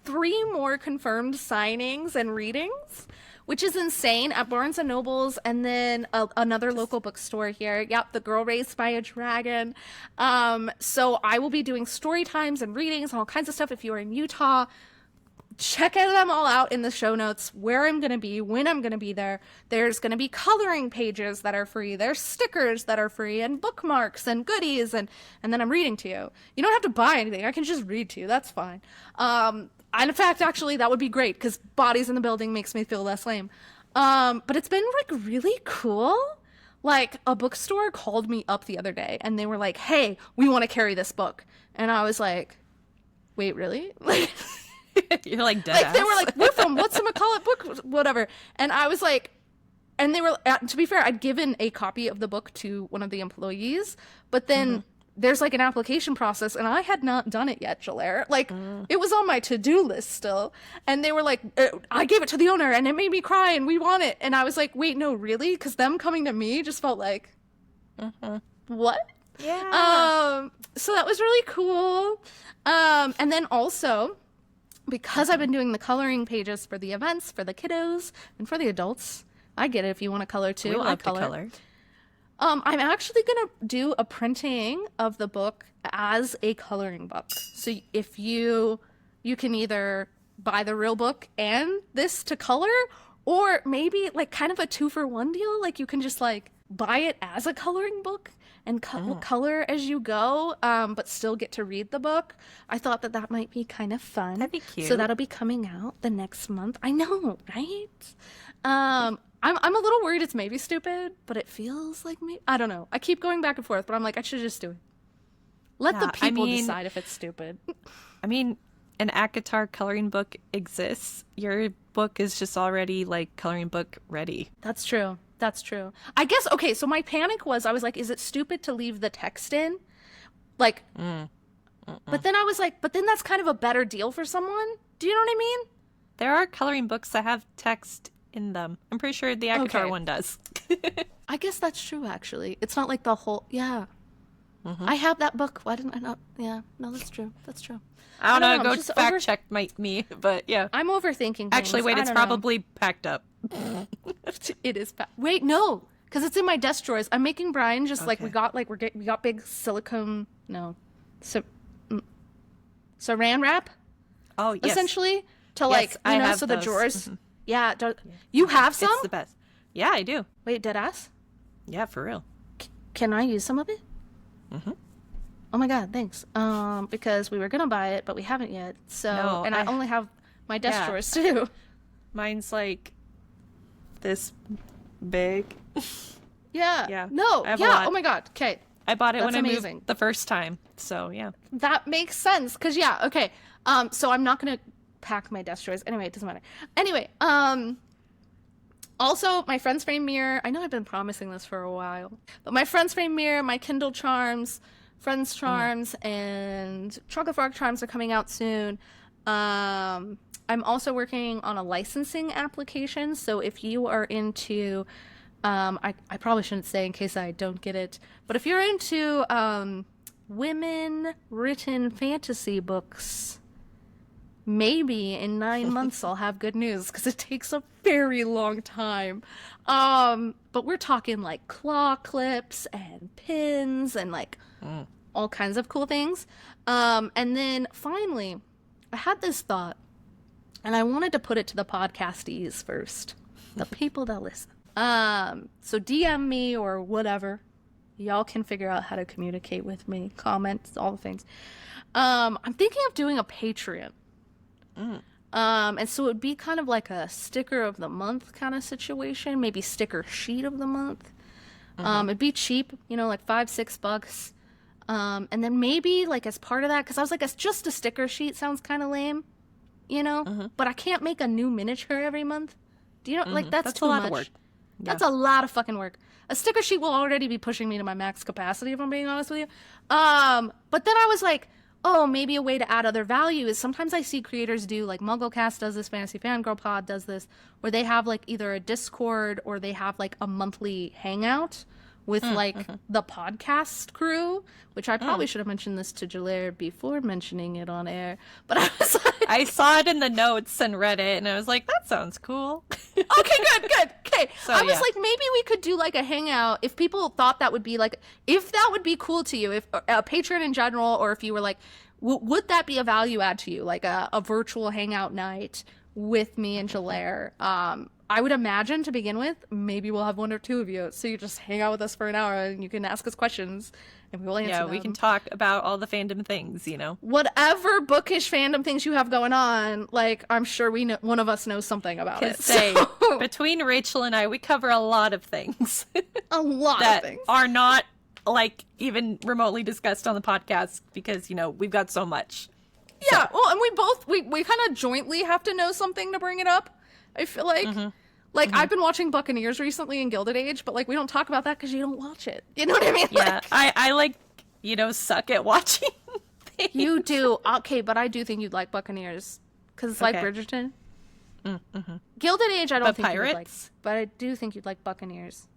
[SPEAKER 1] 3 more confirmed signings and readings, which is insane, at Barnes and Nobles, and then another local bookstore here. Yep, The Girl Raised by a Dragon. So I will be doing story times and readings and all kinds of stuff. If you are in Utah, check them all out in the show notes, where I'm going to be, when I'm going to be there. There's going to be coloring pages that are free. There's stickers that are free and bookmarks and goodies. And then I'm reading to you. You don't have to buy anything. I can just read to you. That's fine. And in fact, actually, that would be great because bodies in the building makes me feel less lame. But it's been like really cool. Like a bookstore called me up the other day and they were like, hey, we want to carry this book. And I was like, wait, really? Like,
[SPEAKER 2] You're like dead
[SPEAKER 1] like
[SPEAKER 2] ass.
[SPEAKER 1] they were like, we're from whatchamacallit book, whatever. And I was like, and they were, to be fair, I'd given a copy of the book to one of the employees, but then there's like an application process and I had not done it yet, Jalaire. Like it was on my to-do list still. And they were like, I gave it to the owner and it made me cry and we want it. And I was like, wait, no, really? Because them coming to me just felt like, what?
[SPEAKER 2] Yeah.
[SPEAKER 1] So that was really cool. And then also, because I've been doing the coloring pages for the events, for the kiddos, and for the adults, I get it if you want to color too.
[SPEAKER 2] We love
[SPEAKER 1] I
[SPEAKER 2] to
[SPEAKER 1] color.
[SPEAKER 2] color.
[SPEAKER 1] I'm actually going to do a printing of the book as a coloring book. So if you can either buy the real book and this to color, or maybe like kind of a 2-for-1 deal. Like you can just like buy it as a coloring book and color as you go, but still get to read the book. I thought that might be kind of fun.
[SPEAKER 2] That'd be cute.
[SPEAKER 1] So that'll be coming out the next month. I know, right? I'm a little worried it's maybe stupid, but it feels like me. I don't know. I keep going back and forth, but I'm like, I should just do it. Let the people decide if it's stupid.
[SPEAKER 2] I mean, an ACOTAR coloring book exists. Your book is just already like coloring book ready.
[SPEAKER 1] That's true. That's true. I guess, okay, so my panic was, I was like, is it stupid to leave the text in? Like, but then I was like, but then that's kind of a better deal for someone. Do you know what I mean?
[SPEAKER 2] There are coloring books that have text in them. I'm pretty sure the ACOTAR one does.
[SPEAKER 1] I guess that's true, actually. It's not like the whole, yeah. I have that book. Why didn't I not? Yeah, no, that's true. That's true.
[SPEAKER 2] I don't know.
[SPEAKER 1] I'm
[SPEAKER 2] Go
[SPEAKER 1] just
[SPEAKER 2] fact check me, but yeah.
[SPEAKER 1] I'm overthinking things.
[SPEAKER 2] Actually, wait,
[SPEAKER 1] I
[SPEAKER 2] it's
[SPEAKER 1] don't know.
[SPEAKER 2] probably packed up.
[SPEAKER 1] It is. Wait, no, because it's in my desk drawers. I'm making Brian just like we got big silicone saran wrap
[SPEAKER 2] Oh, yes.
[SPEAKER 1] essentially to
[SPEAKER 2] Yes,
[SPEAKER 1] like
[SPEAKER 2] I have
[SPEAKER 1] so the
[SPEAKER 2] those.
[SPEAKER 1] drawers. Yeah, you have some?
[SPEAKER 2] It's the best. Yeah, I do.
[SPEAKER 1] Wait, dead ass?
[SPEAKER 2] Yeah, for real.
[SPEAKER 1] Can I use some of it? Oh my god, thanks. Because we were gonna buy it, but we haven't yet. So,
[SPEAKER 2] No,
[SPEAKER 1] and I only have my desk drawers too.
[SPEAKER 2] Mine's like this big.
[SPEAKER 1] Yeah.
[SPEAKER 2] Yeah,
[SPEAKER 1] No.
[SPEAKER 2] I have a
[SPEAKER 1] Yeah.
[SPEAKER 2] lot.
[SPEAKER 1] Oh my god. Okay.
[SPEAKER 2] I bought it
[SPEAKER 1] That's
[SPEAKER 2] when I
[SPEAKER 1] amazing.
[SPEAKER 2] moved the first time. So, yeah.
[SPEAKER 1] That makes sense. Cause yeah. Okay. So I'm not gonna pack my desk drawers. Anyway, it doesn't matter. Anyway. Also, my friend's frame mirror. I know I've been promising this for a while, but my friend's frame mirror, my Kindle charms, friends charms, and chocolate frog charms are coming out soon. I'm also working on a licensing application. So if you are into, I probably shouldn't say in case I don't get it, but if you're into women written fantasy books, maybe in 9 months I'll have good news because it takes a very long time. But we're talking like claw clips and pins and like all kinds of cool things. And then finally, I had this thought and I wanted to put it to the podcastees first, the people that listen. So DM me or whatever. Y'all can figure out how to communicate with me, comments, all the things. I'm thinking of doing a Patreon. And so it would be kind of like a sticker of the month kind of situation, maybe sticker sheet of the month. It'd be cheap, you know, like $5-6. And then maybe like as part of that, because I was like, it's just a sticker sheet sounds kind of lame, you know, but I can't make a new miniature every month. Do you know, like that's too
[SPEAKER 2] a lot
[SPEAKER 1] much.
[SPEAKER 2] of work.
[SPEAKER 1] That's a lot of fucking work. A sticker sheet will already be pushing me to my max capacity, if I'm being honest with you. But then I was like, oh, maybe a way to add other value is sometimes I see creators do, like MuggleCast does this, Fantasy Fangirl Pod does this, where they have like either a Discord or they have like a monthly hangout with like the podcast crew, which I probably should have mentioned this to Jalaire before mentioning it on air. But I was like,
[SPEAKER 2] I saw it in the notes and read it, and I was like, that sounds cool.
[SPEAKER 1] Okay, good. Okay. So, I was like, maybe we could do like a hangout if people thought that would be like, if that would be cool to you, if a patron in general, or if you were like, would that be a value add to you? Like a virtual hangout night with me and Jalaire. I would imagine to begin with, maybe we'll have 1 or 2 of you. So you just hang out with us for an hour and you can ask us questions and we will answer them.
[SPEAKER 2] Yeah, we can talk about all the fandom things, you know.
[SPEAKER 1] Whatever bookish fandom things you have going on, like, I'm sure we know, one of us knows something about it.
[SPEAKER 2] Between Rachel and I, we cover a lot of things.
[SPEAKER 1] A lot
[SPEAKER 2] that
[SPEAKER 1] of things.
[SPEAKER 2] Are not, like, even remotely discussed on the podcast because, you know, we've got so much.
[SPEAKER 1] Yeah, well, and we kind of jointly have to know something to bring it up. I feel like, I've been watching Buccaneers recently in Gilded Age, but like we don't talk about that because you don't watch it. You know what I mean?
[SPEAKER 2] Yeah, I like, you know, suck at watching things.
[SPEAKER 1] You do, okay, but I do think you'd like Buccaneers because it's like Bridgerton. Gilded Age, I don't think
[SPEAKER 2] Pirates?
[SPEAKER 1] you'd like, but I do think you'd like Buccaneers.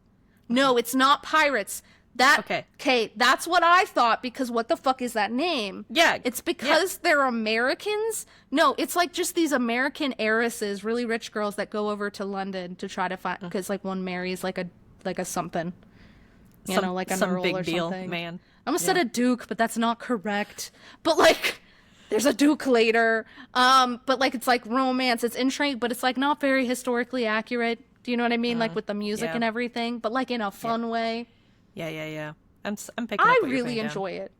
[SPEAKER 1] No, it's not Pirates. Okay, that's what I thought, because what the fuck is that name?
[SPEAKER 2] Yeah.
[SPEAKER 1] It's because they're Americans? No, it's like just these American heiresses, really rich girls that go over to London to try to find, because like one marries like a something. You know, like an
[SPEAKER 2] some
[SPEAKER 1] earl
[SPEAKER 2] big
[SPEAKER 1] or
[SPEAKER 2] deal,
[SPEAKER 1] something.
[SPEAKER 2] man.
[SPEAKER 1] I almost said a duke, but that's not correct. But like, there's a duke later. But like, it's like romance, it's intrigue, but it's like not very historically accurate. Do you know what I mean? Like with the music and everything, but like in a fun way.
[SPEAKER 2] Yeah. I'm picking up
[SPEAKER 1] I
[SPEAKER 2] what you're
[SPEAKER 1] really
[SPEAKER 2] putting
[SPEAKER 1] enjoy it.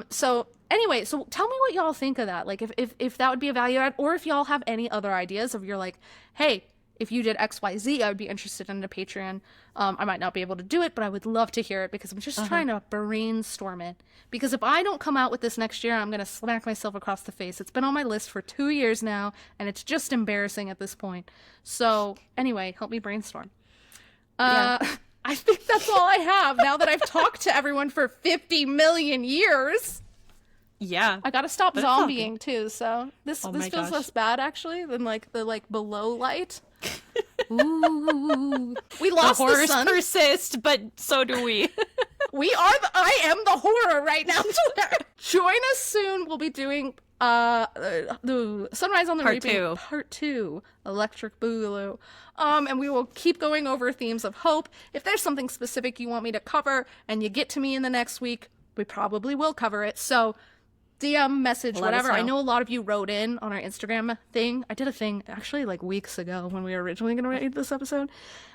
[SPEAKER 1] So anyway, so tell me what y'all think of that. Like if that would be a value add, or if y'all have any other ideas of, you're like, hey, if you did XYZ, I would be interested in a Patreon. I might not be able to do it, but I would love to hear it, because I'm just trying to brainstorm it. Because if I don't come out with this next year, I'm going to smack myself across the face. It's been on my list for 2 years now, and it's just embarrassing at this point. So anyway, help me brainstorm. I think that's all I have now that I've talked to everyone for 50 million years.
[SPEAKER 2] Yeah.
[SPEAKER 1] I gotta stop zombieing too, so this feels
[SPEAKER 2] gosh.
[SPEAKER 1] less bad actually than like the below light. Ooh. We lost
[SPEAKER 2] the horrors
[SPEAKER 1] sun.
[SPEAKER 2] persist, but so do we.
[SPEAKER 1] I am the horror right now. Join us soon. We'll be doing the Sunrise on the Reaping Part 2, Electric Boogaloo. And we will keep going over themes of hope. If there's something specific you want me to cover and you get to me in the next week, we probably will cover it. So DM, message, whatever. I know a lot of you wrote in on our Instagram thing. I did a thing actually like weeks ago when we were originally going to read this episode,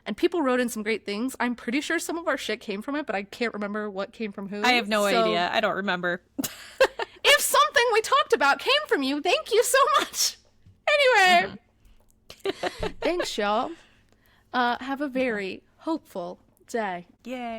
[SPEAKER 1] and people wrote in some great things. I'm pretty sure some of our shit came from it, but I can't remember what came from who.
[SPEAKER 2] I have no idea. I don't remember.
[SPEAKER 1] If something we talked about came from you, thank you so much. Anyway, thanks, y'all. Have a very hopeful day.
[SPEAKER 2] Yay.